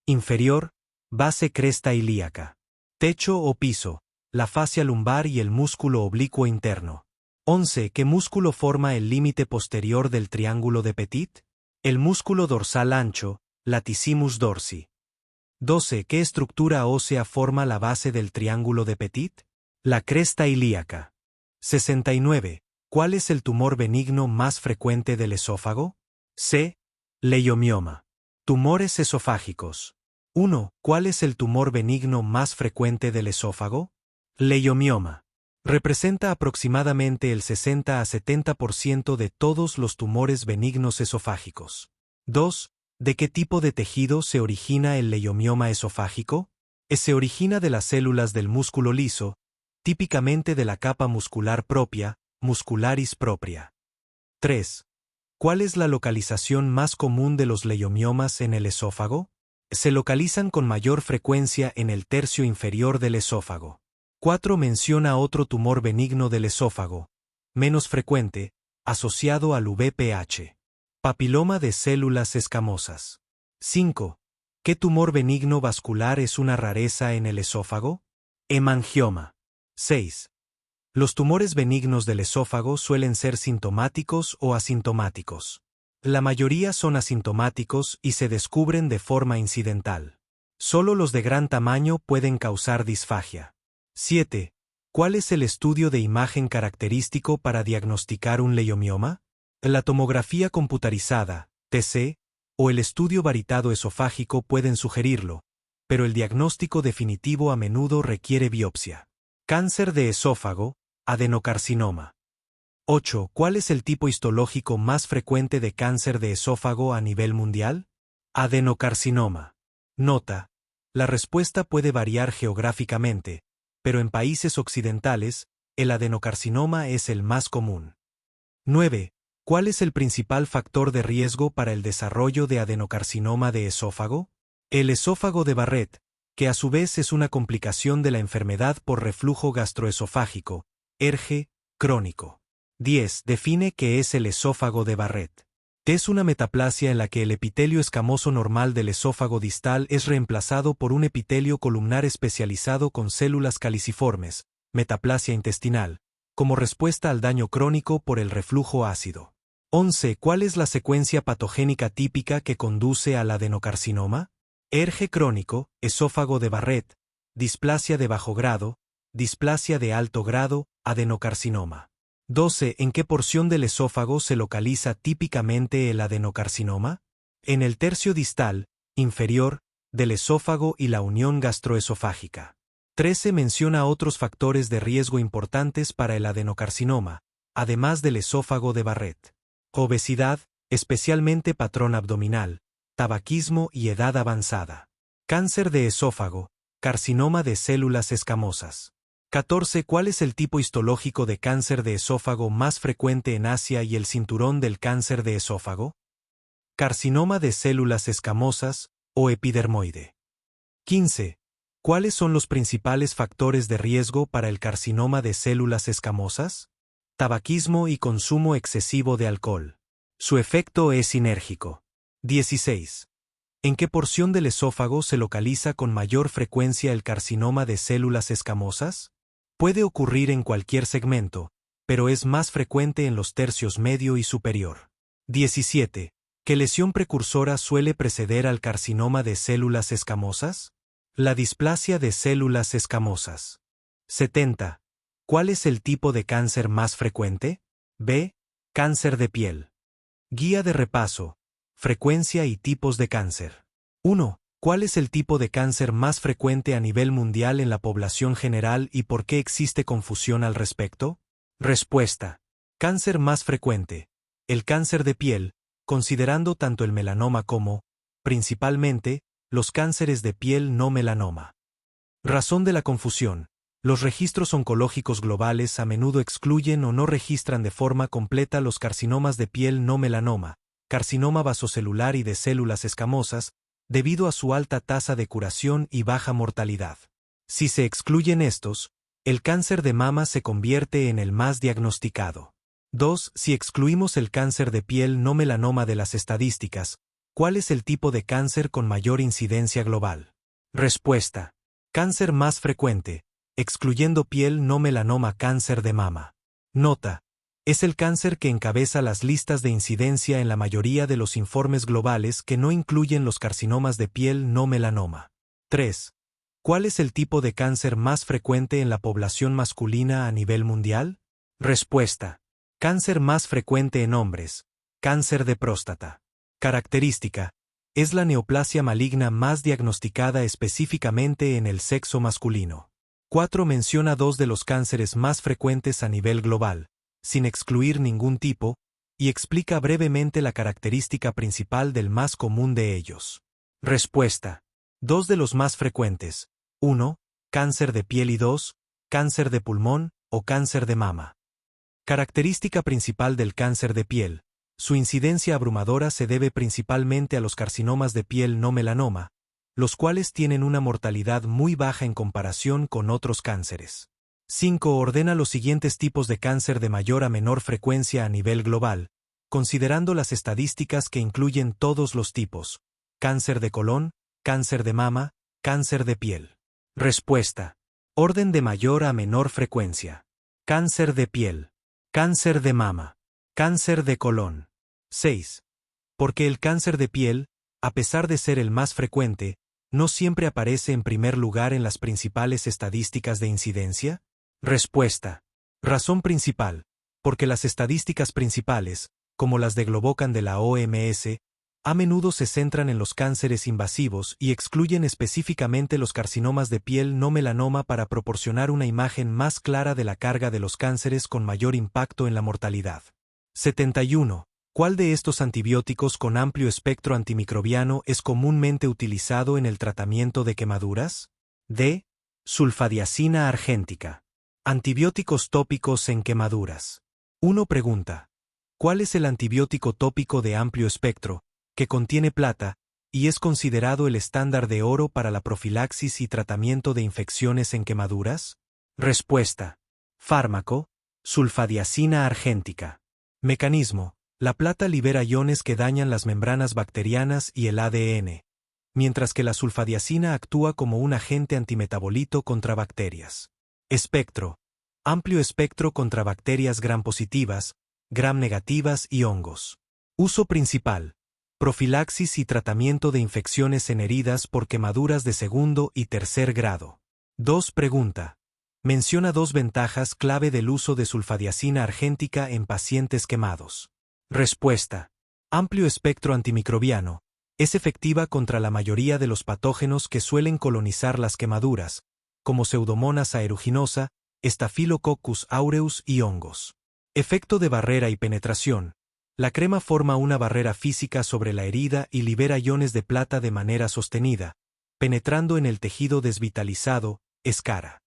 Inferior. Base cresta ilíaca. Techo o piso. La fascia lumbar y el músculo oblicuo interno. 11. ¿Qué músculo forma el límite posterior del triángulo de Petit? El músculo dorsal ancho, latissimus dorsi. 12. ¿Qué estructura ósea forma la base del triángulo de Petit? La cresta ilíaca. 69. ¿Cuál es el tumor benigno más frecuente del esófago? C. Leiomioma. Tumores esofágicos. 1. ¿Cuál es el tumor benigno más frecuente del esófago? Leiomioma. Representa aproximadamente el 60 a 70% de todos los tumores benignos esofágicos. 2. ¿De qué tipo de tejido se origina el leiomioma esofágico? Se origina de las células del músculo liso, típicamente de la capa muscular propia, muscularis propria. 3. ¿Cuál es la localización más común de los leiomiomas en el esófago? Se localizan con mayor frecuencia en el tercio inferior del esófago. 4. Menciona otro tumor benigno del esófago, menos frecuente, asociado al VPH. Papiloma de células escamosas. 5. ¿Qué tumor benigno vascular es una rareza en el esófago? Hemangioma. 6. Los tumores benignos del esófago suelen ser sintomáticos o asintomáticos. La mayoría son asintomáticos y se descubren de forma incidental. Solo los de gran tamaño pueden causar disfagia. 7. ¿Cuál es el estudio de imagen característico para diagnosticar un leiomioma? La tomografía computarizada, TC, o el estudio varitado esofágico pueden sugerirlo, pero el diagnóstico definitivo a menudo requiere biopsia. Cáncer de esófago, adenocarcinoma. 8. ¿Cuál es el tipo histológico más frecuente de cáncer de esófago a nivel mundial? Adenocarcinoma. Nota: la respuesta puede variar geográficamente, pero en países occidentales, el adenocarcinoma es el más común. 9. ¿Cuál es el principal factor de riesgo para el desarrollo de adenocarcinoma de esófago? El esófago de Barrett, que a su vez es una complicación de la enfermedad por reflujo gastroesofágico, ERGE, crónico. 10. Define qué es el esófago de Barrett. Es una metaplasia en la que el epitelio escamoso normal del esófago distal es reemplazado por un epitelio columnar especializado con células caliciformes, metaplasia intestinal, como respuesta al daño crónico por el reflujo ácido. 11. ¿Cuál es la secuencia patogénica típica que conduce al adenocarcinoma? ERGE crónico, esófago de Barrett, displasia de bajo grado, displasia de alto grado, adenocarcinoma. 12. ¿En qué porción del esófago se localiza típicamente el adenocarcinoma? En el tercio distal, inferior, del esófago y la unión gastroesofágica. 13. Menciona otros factores de riesgo importantes para el adenocarcinoma, además del esófago de Barrett. Obesidad, especialmente patrón abdominal, tabaquismo y edad avanzada. Cáncer de esófago, carcinoma de células escamosas. 14. ¿Cuál es el tipo histológico de cáncer de esófago más frecuente en Asia y el cinturón del cáncer de esófago? Carcinoma de células escamosas, o epidermoide. 15. ¿Cuáles son los principales factores de riesgo para el carcinoma de células escamosas? Tabaquismo y consumo excesivo de alcohol. Su efecto es sinérgico. 16. ¿En qué porción del esófago se localiza con mayor frecuencia el carcinoma de células escamosas? Puede ocurrir en cualquier segmento, pero es más frecuente en los tercios medio y superior. 17. ¿Qué lesión precursora suele preceder al carcinoma de células escamosas? La displasia de células escamosas. 70. ¿Cuál es el tipo de cáncer más frecuente? B. Cáncer de piel. Guía de repaso. Frecuencia y tipos de cáncer. 1. ¿Cuál es el tipo de cáncer más frecuente a nivel mundial en la población general y por qué existe confusión al respecto? Respuesta. Cáncer más frecuente. El cáncer de piel, considerando tanto el melanoma como, principalmente, los cánceres de piel no melanoma. Razón de la confusión. Los registros oncológicos globales a menudo excluyen o no registran de forma completa los carcinomas de piel no melanoma, carcinoma vasocelular y de células escamosas, debido a su alta tasa de curación y baja mortalidad. Si se excluyen estos, el cáncer de mama se convierte en el más diagnosticado. 2. Si excluimos el cáncer de piel no melanoma de las estadísticas, ¿cuál es el tipo de cáncer con mayor incidencia global? Respuesta. Cáncer más frecuente, excluyendo piel no melanoma, cáncer de mama. Nota. Es el cáncer que encabeza las listas de incidencia en la mayoría de los informes globales que no incluyen los carcinomas de piel no melanoma. 3. ¿Cuál es el tipo de cáncer más frecuente en la población masculina a nivel mundial? Respuesta. Cáncer más frecuente en hombres. Cáncer de próstata. Característica. Es la neoplasia maligna más diagnosticada específicamente en el sexo masculino. 4. Menciona dos de los cánceres más frecuentes a nivel global, sin excluir ningún tipo, y explica brevemente la característica principal del más común de ellos. Respuesta. Dos de los más frecuentes. 1. Cáncer de piel y 2. Cáncer de pulmón o cáncer de mama. Característica principal del cáncer de piel. Su incidencia abrumadora se debe principalmente a los carcinomas de piel no melanoma, los cuales tienen una mortalidad muy baja en comparación con otros cánceres. 5. Ordena los siguientes tipos de cáncer de mayor a menor frecuencia a nivel global, considerando las estadísticas que incluyen todos los tipos: cáncer de colon, cáncer de mama, cáncer de piel. Respuesta. Orden de mayor a menor frecuencia. Cáncer de piel. Cáncer de mama. Cáncer de colon. 6. Porque el cáncer de piel, a pesar de ser el más frecuente, no siempre aparece en primer lugar en las principales estadísticas de incidencia. Respuesta. Razón principal. Porque las estadísticas principales, como las de Globocan de la OMS, a menudo se centran en los cánceres invasivos y excluyen específicamente los carcinomas de piel no melanoma para proporcionar una imagen más clara de la carga de los cánceres con mayor impacto en la mortalidad. 71. ¿Cuál de estos antibióticos con amplio espectro antimicrobiano es comúnmente utilizado en el tratamiento de quemaduras? D. Sulfadiazina argéntica. Antibióticos tópicos en quemaduras. 1. Pregunta. ¿Cuál es el antibiótico tópico de amplio espectro, que contiene plata, y es considerado el estándar de oro para la profilaxis y tratamiento de infecciones en quemaduras? Respuesta. Fármaco. Sulfadiazina argéntica. Mecanismo. La plata libera iones que dañan las membranas bacterianas y el ADN, mientras que la sulfadiazina actúa como un agente antimetabolito contra bacterias. Espectro. Amplio espectro contra bacterias gram positivas, gram negativas y hongos. Uso principal. Profilaxis y tratamiento de infecciones en heridas por quemaduras de segundo y tercer grado. 2. Pregunta. Menciona dos ventajas clave del uso de sulfadiazina argéntica en pacientes quemados. Respuesta. Amplio espectro antimicrobiano. Es efectiva contra la mayoría de los patógenos que suelen colonizar las quemaduras, como Pseudomonas aeruginosa, Staphylococcus aureus y hongos. Efecto de barrera y penetración. La crema forma una barrera física sobre la herida y libera iones de plata de manera sostenida, penetrando en el tejido desvitalizado, escara.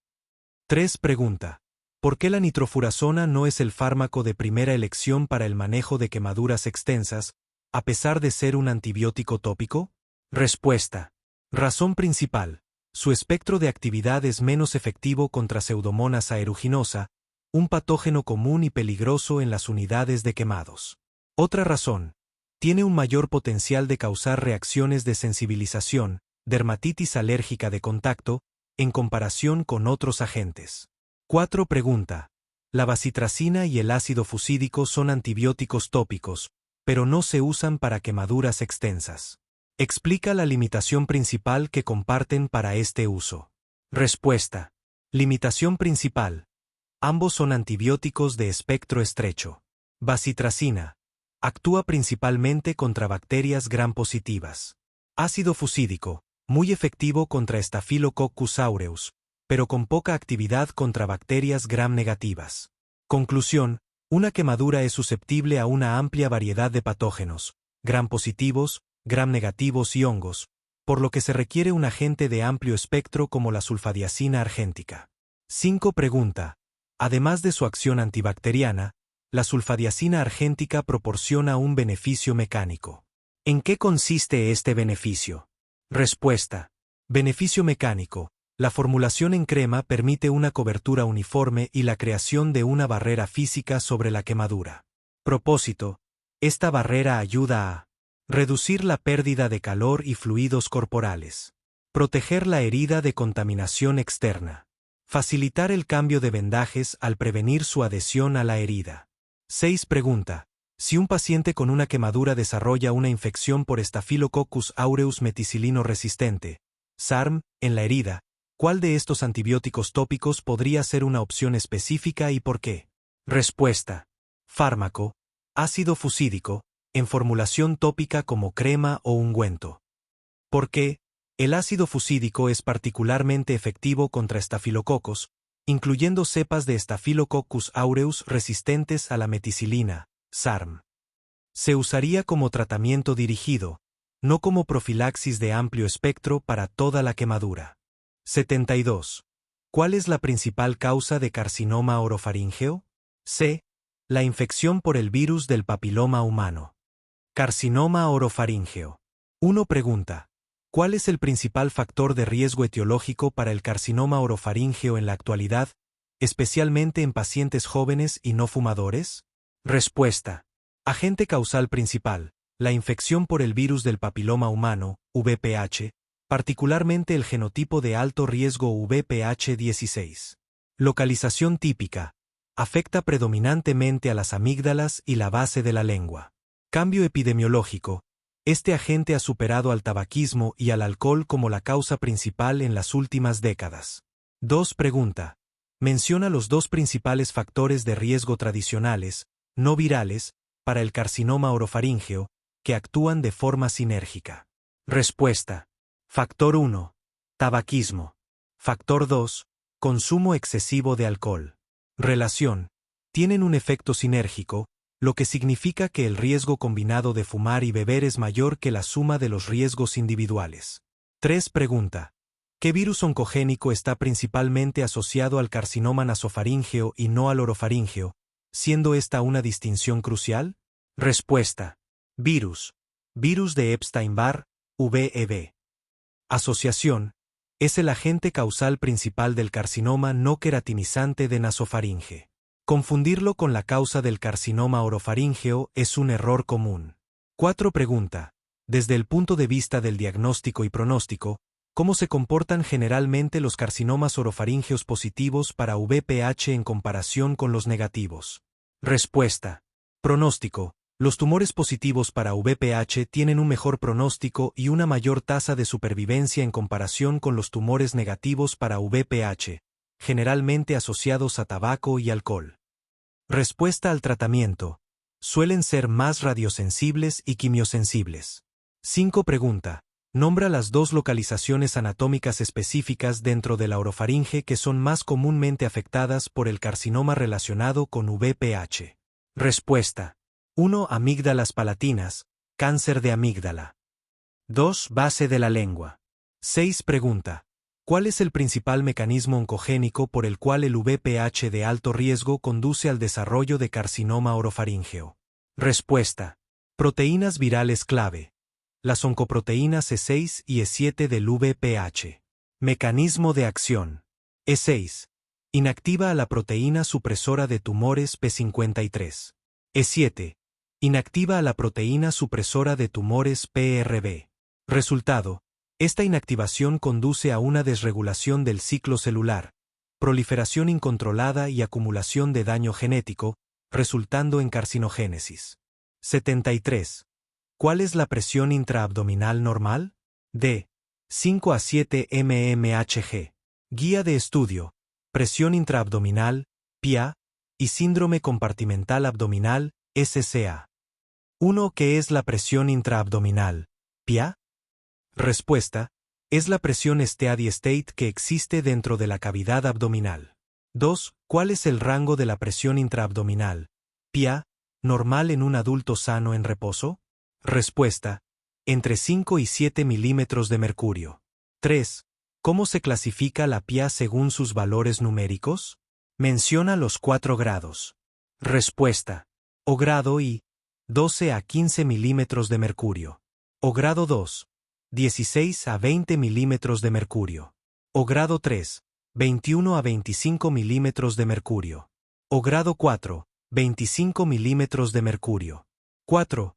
3. Pregunta. ¿Por qué la nitrofurazona no es el fármaco de primera elección para el manejo de quemaduras extensas, a pesar de ser un antibiótico tópico? Respuesta. Razón principal. Su espectro de actividad es menos efectivo contra Pseudomonas aeruginosa, un patógeno común y peligroso en las unidades de quemados. Otra razón. Tiene un mayor potencial de causar reacciones de sensibilización, dermatitis alérgica de contacto, en comparación con otros agentes. 4. Pregunta. La bacitracina y el ácido fusídico son antibióticos tópicos, pero no se usan para quemaduras extensas. Explica la limitación principal que comparten para este uso. Respuesta. Limitación principal. Ambos son antibióticos de espectro estrecho. Bacitracina. Actúa principalmente contra bacterias gram positivas. Ácido fusídico. Muy efectivo contra Staphylococcus aureus, pero con poca actividad contra bacterias gram negativas. Conclusión: una quemadura es susceptible a una amplia variedad de patógenos, gram positivos, gram negativos y hongos, por lo que se requiere un agente de amplio espectro como la sulfadiacina argéntica. 5. Pregunta: además de su acción antibacteriana, la sulfadiacina argéntica proporciona un beneficio mecánico. ¿En qué consiste este beneficio? Respuesta: beneficio mecánico. La formulación en crema permite una cobertura uniforme y la creación de una barrera física sobre la quemadura. Propósito: esta barrera ayuda a reducir la pérdida de calor y fluidos corporales, proteger la herida de contaminación externa, facilitar el cambio de vendajes al prevenir su adhesión a la herida. 6. Pregunta: si un paciente con una quemadura desarrolla una infección por Staphylococcus aureus meticilino resistente, SARM, en la herida, ¿cuál de estos antibióticos tópicos podría ser una opción específica y por qué? Respuesta: fármaco, ácido fusídico, en formulación tópica como crema o ungüento. ¿Por qué? El ácido fusídico es particularmente efectivo contra estafilococos, incluyendo cepas de Staphylococcus aureus resistentes a la meticilina, SARM. Se usaría como tratamiento dirigido, no como profilaxis de amplio espectro para toda la quemadura. 72. ¿Cuál es la principal causa de carcinoma orofaríngeo? C. La infección por el virus del papiloma humano. Carcinoma orofaríngeo. 1. Pregunta: ¿cuál es el principal factor de riesgo etiológico para el carcinoma orofaríngeo en la actualidad, especialmente en pacientes jóvenes y no fumadores? Respuesta: agente causal principal, la infección por el virus del papiloma humano, VPH, particularmente el genotipo de alto riesgo VPH16. Localización típica: afecta predominantemente a las amígdalas y la base de la lengua. Cambio epidemiológico: este agente ha superado al tabaquismo y al alcohol como la causa principal en las últimas décadas. 2. Pregunta: menciona los dos principales factores de riesgo tradicionales, no virales, para el carcinoma orofaríngeo, que actúan de forma sinérgica. Respuesta: factor 1. Tabaquismo. Factor 2. Consumo excesivo de alcohol. Relación: tienen un efecto sinérgico, lo que significa que el riesgo combinado de fumar y beber es mayor que la suma de los riesgos individuales. 3. Pregunta: ¿qué virus oncogénico está principalmente asociado al carcinoma nasofaríngeo y no al orofaríngeo, siendo esta una distinción crucial? Respuesta: virus de Epstein-Barr, VEB. Asociación: es el agente causal principal del carcinoma no queratinizante de nasofaringe. Confundirlo con la causa del carcinoma orofaríngeo es un error común. 4. Pregunta: desde el punto de vista del diagnóstico y pronóstico, ¿cómo se comportan generalmente los carcinomas orofaríngeos positivos para VPH en comparación con los negativos? Respuesta: pronóstico: los tumores positivos para VPH tienen un mejor pronóstico y una mayor tasa de supervivencia en comparación con los tumores negativos para VPH, generalmente asociados a tabaco y alcohol. Respuesta al tratamiento: suelen ser más radiosensibles y quimiosensibles. 5. Pregunta: nombra las dos localizaciones anatómicas específicas dentro de la orofaringe que son más comúnmente afectadas por el carcinoma relacionado con VPH. Respuesta: 1. Amígdalas palatinas, cáncer de amígdala. 2. Base de la lengua. 6. Pregunta: ¿cuál es el principal mecanismo oncogénico por el cual el VPH de alto riesgo conduce al desarrollo de carcinoma orofaríngeo? Respuesta: proteínas virales clave. Las oncoproteínas E6 y E7 del VPH. Mecanismo de acción. E6. Inactiva a la proteína supresora de tumores P53. E7. Inactiva a la proteína supresora de tumores PRB. Resultado: esta inactivación conduce a una desregulación del ciclo celular, proliferación incontrolada y acumulación de daño genético, resultando en carcinogénesis. 73. ¿Cuál es la presión intraabdominal normal? D. 5 a 7 mmHg. Guía de estudio: presión intraabdominal, PIA, y síndrome compartimental abdominal, SCA. 1. ¿Qué es la presión intraabdominal? PIA. Respuesta: es la presión steady state que existe dentro de la cavidad abdominal. 2. ¿Cuál es el rango de la presión intraabdominal? PIA, normal en un adulto sano en reposo? Respuesta: entre 5 y 7 milímetros de mercurio. 3. ¿Cómo se clasifica la PIA según sus valores numéricos? Menciona los 4 grados. Respuesta: O grado I, 12 a 15 milímetros de mercurio. O grado 2, 16 a 20 milímetros de mercurio. O grado 3, 21 a 25 milímetros de mercurio. O grado 4, 25 milímetros de mercurio. 4.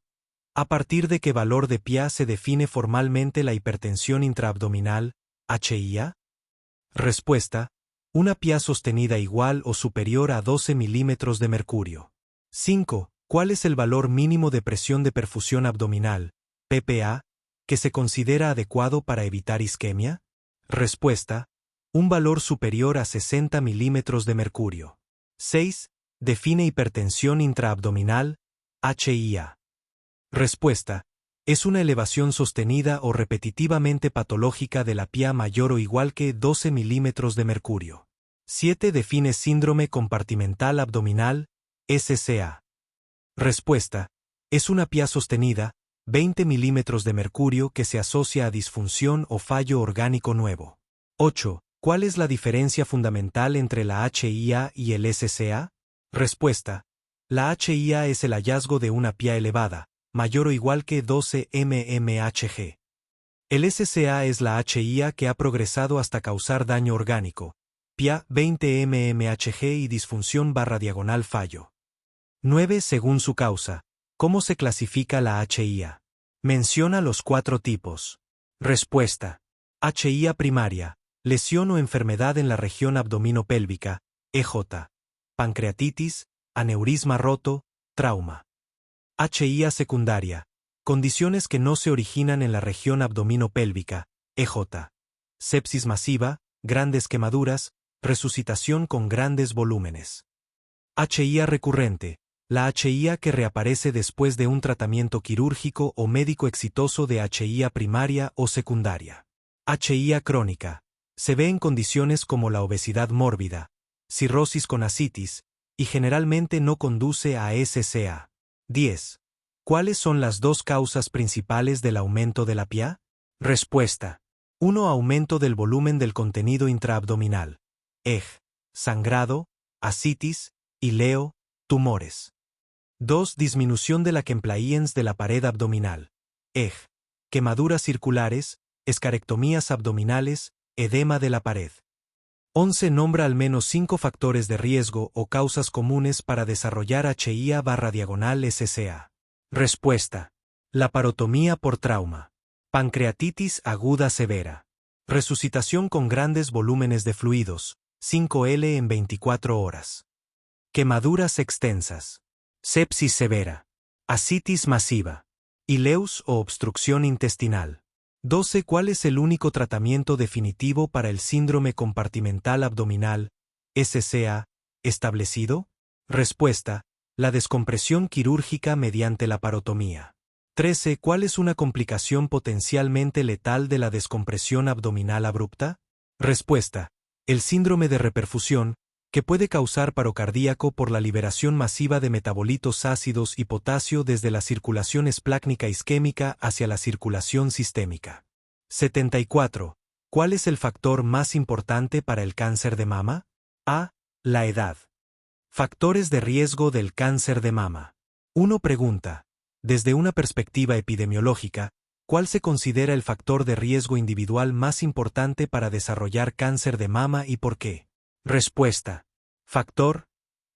¿A partir de qué valor de PIA se define formalmente la hipertensión intraabdominal, HIA? Respuesta: una PIA sostenida igual o superior a 12 milímetros de mercurio. 5. ¿Cuál es el valor mínimo de presión de perfusión abdominal, PPA, que se considera adecuado para evitar isquemia? Respuesta: un valor superior a 60 milímetros de mercurio. 6. Define hipertensión intraabdominal, HIA. Respuesta: es una elevación sostenida o repetitivamente patológica de la PIA mayor o igual que 12 milímetros de mercurio. 7. Define síndrome compartimental abdominal, SCA. Respuesta: es una PIA sostenida, 20 milímetros de mercurio que se asocia a disfunción o fallo orgánico nuevo. 8. ¿Cuál es la diferencia fundamental entre la HIA y el SCA? Respuesta: la HIA es el hallazgo de una PIA elevada, mayor o igual que 12 mmHg. El SCA es la HIA que ha progresado hasta causar daño orgánico, PIA 20 mmHg y disfunción / fallo. 9. Según su causa, ¿cómo se clasifica la HIA? Menciona los 4 tipos. Respuesta: HIA primaria, lesión o enfermedad en la región abdominopélvica, EJ. Pancreatitis, aneurisma roto, trauma. HIA secundaria, condiciones que no se originan en la región abdominopélvica, EJ. Sepsis masiva, grandes quemaduras, resucitación con grandes volúmenes. HIA recurrente, la HIA que reaparece después de un tratamiento quirúrgico o médico exitoso de HIA primaria o secundaria. HIA crónica, se ve en condiciones como la obesidad mórbida, cirrosis con ascitis, y generalmente no conduce a SCA. 10. ¿Cuáles son las 2 causas principales del aumento de la PIA? Respuesta: 1. Aumento del volumen del contenido intraabdominal, EG, sangrado, ascitis, ileo, tumores. 2. Disminución de la compliance de la pared abdominal, EG, quemaduras circulares, escarectomías abdominales, edema de la pared. 11. Nombra al menos 5 factores de riesgo o causas comunes para desarrollar HIA/SCA. Respuesta: laparotomía por trauma, pancreatitis aguda severa, resucitación con grandes volúmenes de fluidos, 5L en 24 horas, quemaduras extensas, sepsis severa, ascitis masiva, ileus o obstrucción intestinal. 12. ¿Cuál es el único tratamiento definitivo para el síndrome compartimental abdominal, SCA, establecido? Respuesta: la descompresión quirúrgica mediante laparotomía. 13. ¿Cuál es una complicación potencialmente letal de la descompresión abdominal abrupta? Respuesta: el síndrome de reperfusión, que puede causar paro cardíaco por la liberación masiva de metabolitos ácidos y potasio desde la circulación esplácnica isquémica hacia la circulación sistémica. 74. ¿Cuál es el factor más importante para el cáncer de mama? A. La edad. Factores de riesgo del cáncer de mama. 1. Pregunta: desde una perspectiva epidemiológica, ¿cuál se considera el factor de riesgo individual más importante para desarrollar cáncer de mama y por qué? Respuesta: factor: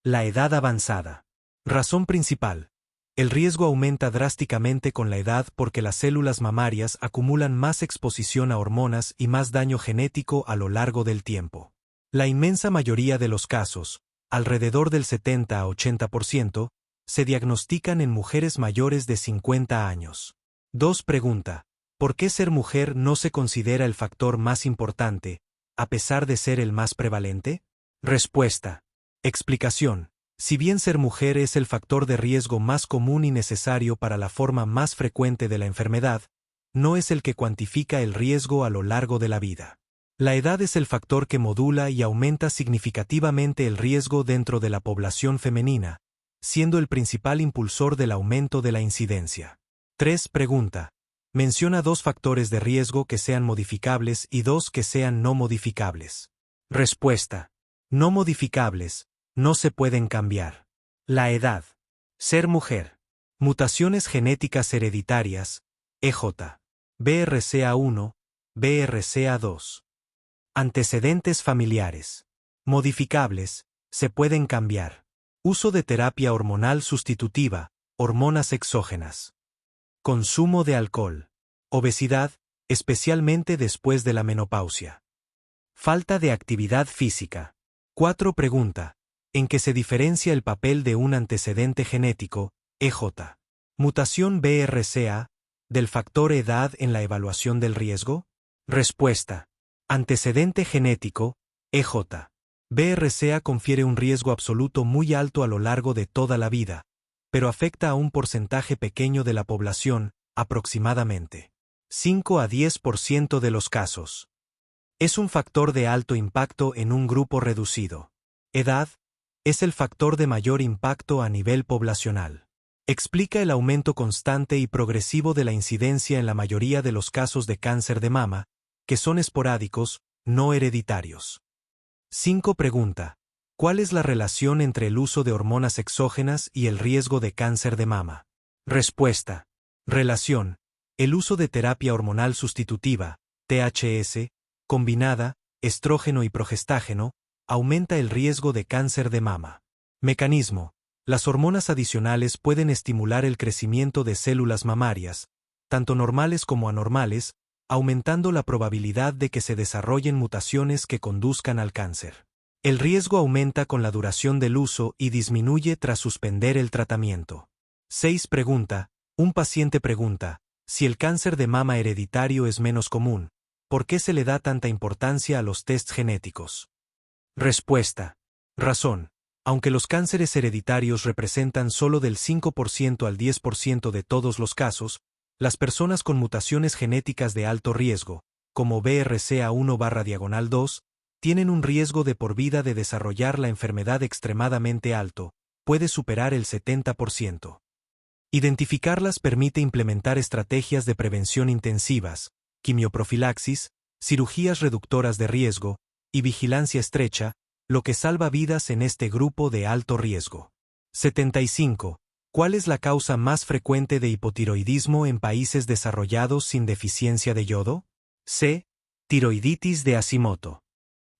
la edad avanzada. Razón principal: el riesgo aumenta drásticamente con la edad porque las células mamarias acumulan más exposición a hormonas y más daño genético a lo largo del tiempo. La inmensa mayoría de los casos, alrededor del 70 a 80%, se diagnostican en mujeres mayores de 50 años. 2. Pregunta: ¿por qué ser mujer no se considera el factor más importante, a pesar de ser el más prevalente? Respuesta: explicación: Si bien ser mujer es el factor de riesgo más común y necesario para la forma más frecuente de la enfermedad, no es el que cuantifica el riesgo a lo largo de la vida. La edad es el factor que modula y aumenta significativamente el riesgo dentro de la población femenina, siendo el principal impulsor del aumento de la incidencia. 3. Pregunta. Menciona 2 factores de riesgo que sean modificables y 2 que sean no modificables. Respuesta. No modificables. No se pueden cambiar. La edad. Ser mujer. Mutaciones genéticas hereditarias, EJ. BRCA1, BRCA2. Antecedentes familiares. Modificables. Se pueden cambiar. Uso de terapia hormonal sustitutiva, hormonas exógenas. Consumo de alcohol. Obesidad, especialmente después de la menopausia. Falta de actividad física. 4. Pregunta. ¿En qué se diferencia el papel de un antecedente genético, EJ? Mutación BRCA, del factor edad en la evaluación del riesgo? Respuesta. Antecedente genético, EJ. BRCA confiere un riesgo absoluto muy alto a lo largo de toda la vida, pero afecta a un porcentaje pequeño de la población, aproximadamente 5 a 10% de los casos. Es un factor de alto impacto en un grupo reducido. Edad es el factor de mayor impacto a nivel poblacional. Explica el aumento constante y progresivo de la incidencia en la mayoría de los casos de cáncer de mama, que son esporádicos, no hereditarios. 5. Pregunta. ¿Cuál es la relación entre el uso de hormonas exógenas y el riesgo de cáncer de mama? Respuesta. Relación. El uso de terapia hormonal sustitutiva, THS, combinada, estrógeno y progestágeno, aumenta el riesgo de cáncer de mama. Mecanismo. Las hormonas adicionales pueden estimular el crecimiento de células mamarias, tanto normales como anormales, aumentando la probabilidad de que se desarrollen mutaciones que conduzcan al cáncer. El riesgo aumenta con la duración del uso y disminuye tras suspender el tratamiento. 6. Pregunta. Un paciente pregunta, si el cáncer de mama hereditario es menos común, ¿por qué se le da tanta importancia a los tests genéticos? Respuesta. Razón. Aunque los cánceres hereditarios representan solo del 5% al 10% de todos los casos, las personas con mutaciones genéticas de alto riesgo, como BRCA1/2, tienen un riesgo de por vida de desarrollar la enfermedad extremadamente alto, puede superar el 70%. Identificarlas permite implementar estrategias de prevención intensivas, quimioprofilaxis, cirugías reductoras de riesgo, y vigilancia estrecha, lo que salva vidas en este grupo de alto riesgo. 75. ¿Cuál es la causa más frecuente de hipotiroidismo en países desarrollados sin deficiencia de yodo? C. Tiroiditis de Hashimoto.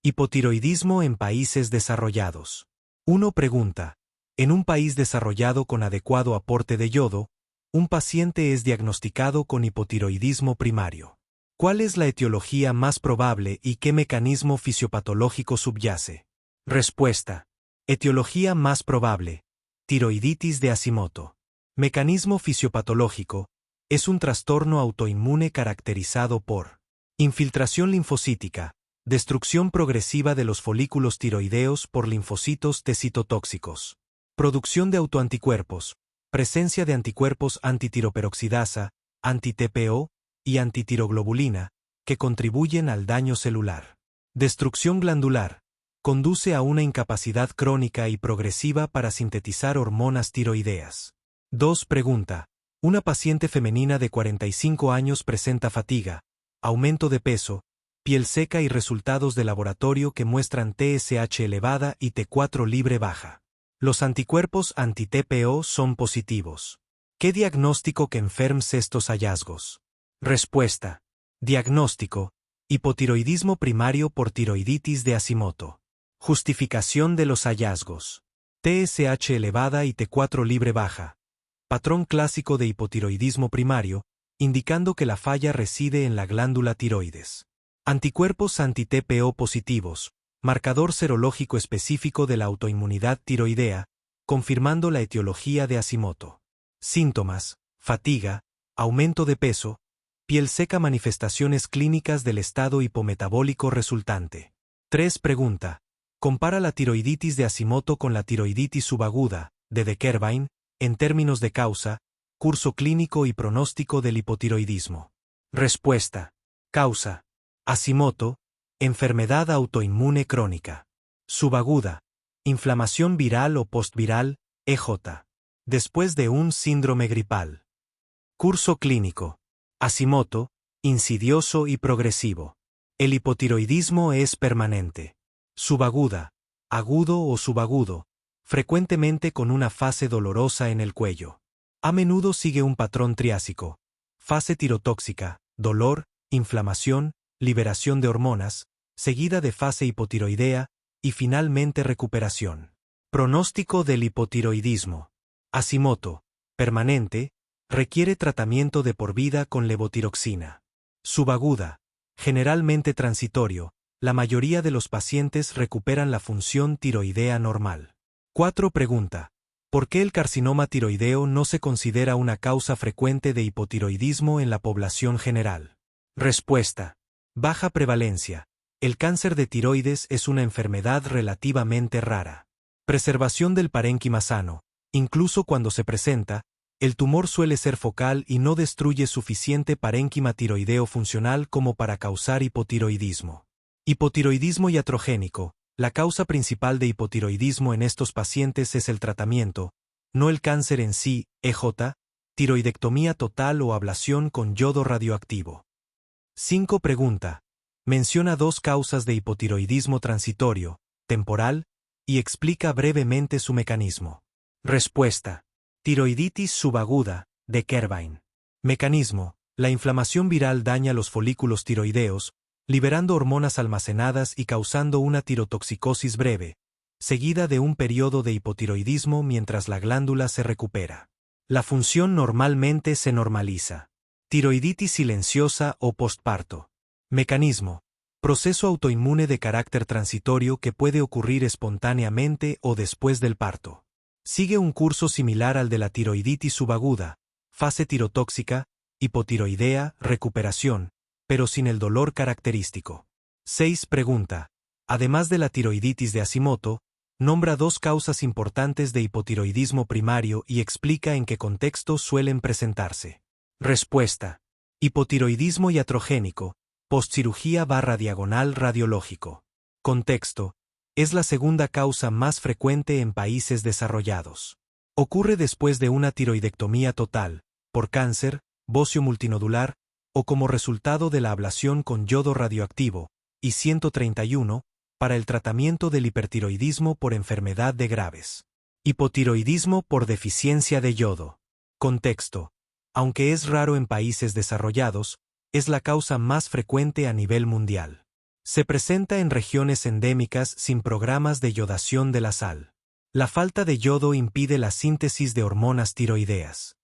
Hipotiroidismo en países desarrollados. 1. Pregunta. En un país desarrollado con adecuado aporte de yodo, un paciente es diagnosticado con hipotiroidismo primario. ¿Cuál es la etiología más probable y qué mecanismo fisiopatológico subyace? Respuesta. Etiología más probable. Tiroiditis de Hashimoto. Mecanismo fisiopatológico. Es un trastorno autoinmune caracterizado por infiltración linfocítica, destrucción progresiva de los folículos tiroideos por linfocitos T citotóxicos, producción de autoanticuerpos, presencia de anticuerpos antitiroperoxidasa, anti-TPO y antitiroglobulina, que contribuyen al daño celular. Destrucción glandular. Conduce a una incapacidad crónica y progresiva para sintetizar hormonas tiroideas. 2. Pregunta. Una paciente femenina de 45 años presenta fatiga, aumento de peso, piel seca y resultados de laboratorio que muestran TSH elevada y T4 libre baja. Los anticuerpos anti-TPO son positivos. ¿Qué diagnóstico que enfermes estos hallazgos? Respuesta. Diagnóstico. Hipotiroidismo primario por tiroiditis de Hashimoto. Justificación de los hallazgos. TSH elevada y T4 libre baja. Patrón clásico de hipotiroidismo primario, indicando que la falla reside en la glándula tiroides. Anticuerpos anti-TPO positivos, marcador serológico específico de la autoinmunidad tiroidea, confirmando la etiología de Hashimoto. Síntomas: fatiga, aumento de peso, piel seca, manifestaciones clínicas del estado hipometabólico resultante. 3. Pregunta. Compara la tiroiditis de Hashimoto con la tiroiditis subaguda, de Kervine, en términos de causa, curso clínico y pronóstico del hipotiroidismo. Respuesta. Causa. Hashimoto, enfermedad autoinmune crónica. Subaguda, inflamación viral o postviral, EJ. Después de un síndrome gripal. Curso clínico. Hashimoto, insidioso y progresivo. El hipotiroidismo es permanente. Subaguda, agudo o subagudo, frecuentemente con una fase dolorosa en el cuello. A menudo sigue un patrón triásico. Fase tirotóxica, dolor, inflamación, liberación de hormonas, seguida de fase hipotiroidea, y finalmente recuperación. Pronóstico del hipotiroidismo. Hashimoto, permanente, requiere tratamiento de por vida con levotiroxina. Subaguda, generalmente transitorio, la mayoría de los pacientes recuperan la función tiroidea normal. 4. Pregunta. ¿Por qué el carcinoma tiroideo no se considera una causa frecuente de hipotiroidismo en la población general? Respuesta. Baja prevalencia. El cáncer de tiroides es una enfermedad relativamente rara. Preservación del parénquima sano. Incluso cuando se presenta, el tumor suele ser focal y no destruye suficiente parénquima tiroideo funcional como para causar hipotiroidismo. Hipotiroidismo iatrogénico. La causa principal de hipotiroidismo en estos pacientes es el tratamiento, no el cáncer en sí, EJ, tiroidectomía total o ablación con yodo radioactivo. 5. Pregunta. Menciona 2 causas de hipotiroidismo transitorio, temporal, y explica brevemente su mecanismo. Respuesta. Tiroiditis subaguda, de Kervine. Mecanismo. La inflamación viral daña los folículos tiroideos, liberando hormonas almacenadas y causando una tirotoxicosis breve, seguida de un periodo de hipotiroidismo mientras la glándula se recupera. La función normalmente se normaliza. Tiroiditis silenciosa o postparto. Mecanismo. Proceso autoinmune de carácter transitorio que puede ocurrir espontáneamente o después del parto. Sigue un curso similar al de la tiroiditis subaguda, fase tirotóxica, hipotiroidea, recuperación, pero sin el dolor característico. 6. Pregunta. Además de la tiroiditis de Hashimoto, nombra 2 causas importantes de hipotiroidismo primario y explica en qué contexto suelen presentarse. Respuesta. Hipotiroidismo iatrogénico, postcirugía / diagonal radiológico. Contexto. Es la segunda causa más frecuente en países desarrollados. Ocurre después de una tiroidectomía total, por cáncer, bocio multinodular, o como resultado de la ablación con yodo radioactivo, y 131, para el tratamiento del hipertiroidismo por enfermedad de Graves. Hipotiroidismo por deficiencia de yodo. Contexto. Aunque es raro en países desarrollados, es la causa más frecuente a nivel mundial. Se presenta en regiones endémicas sin programas de yodación de la sal. La falta de yodo impide la síntesis de hormonas tiroideas.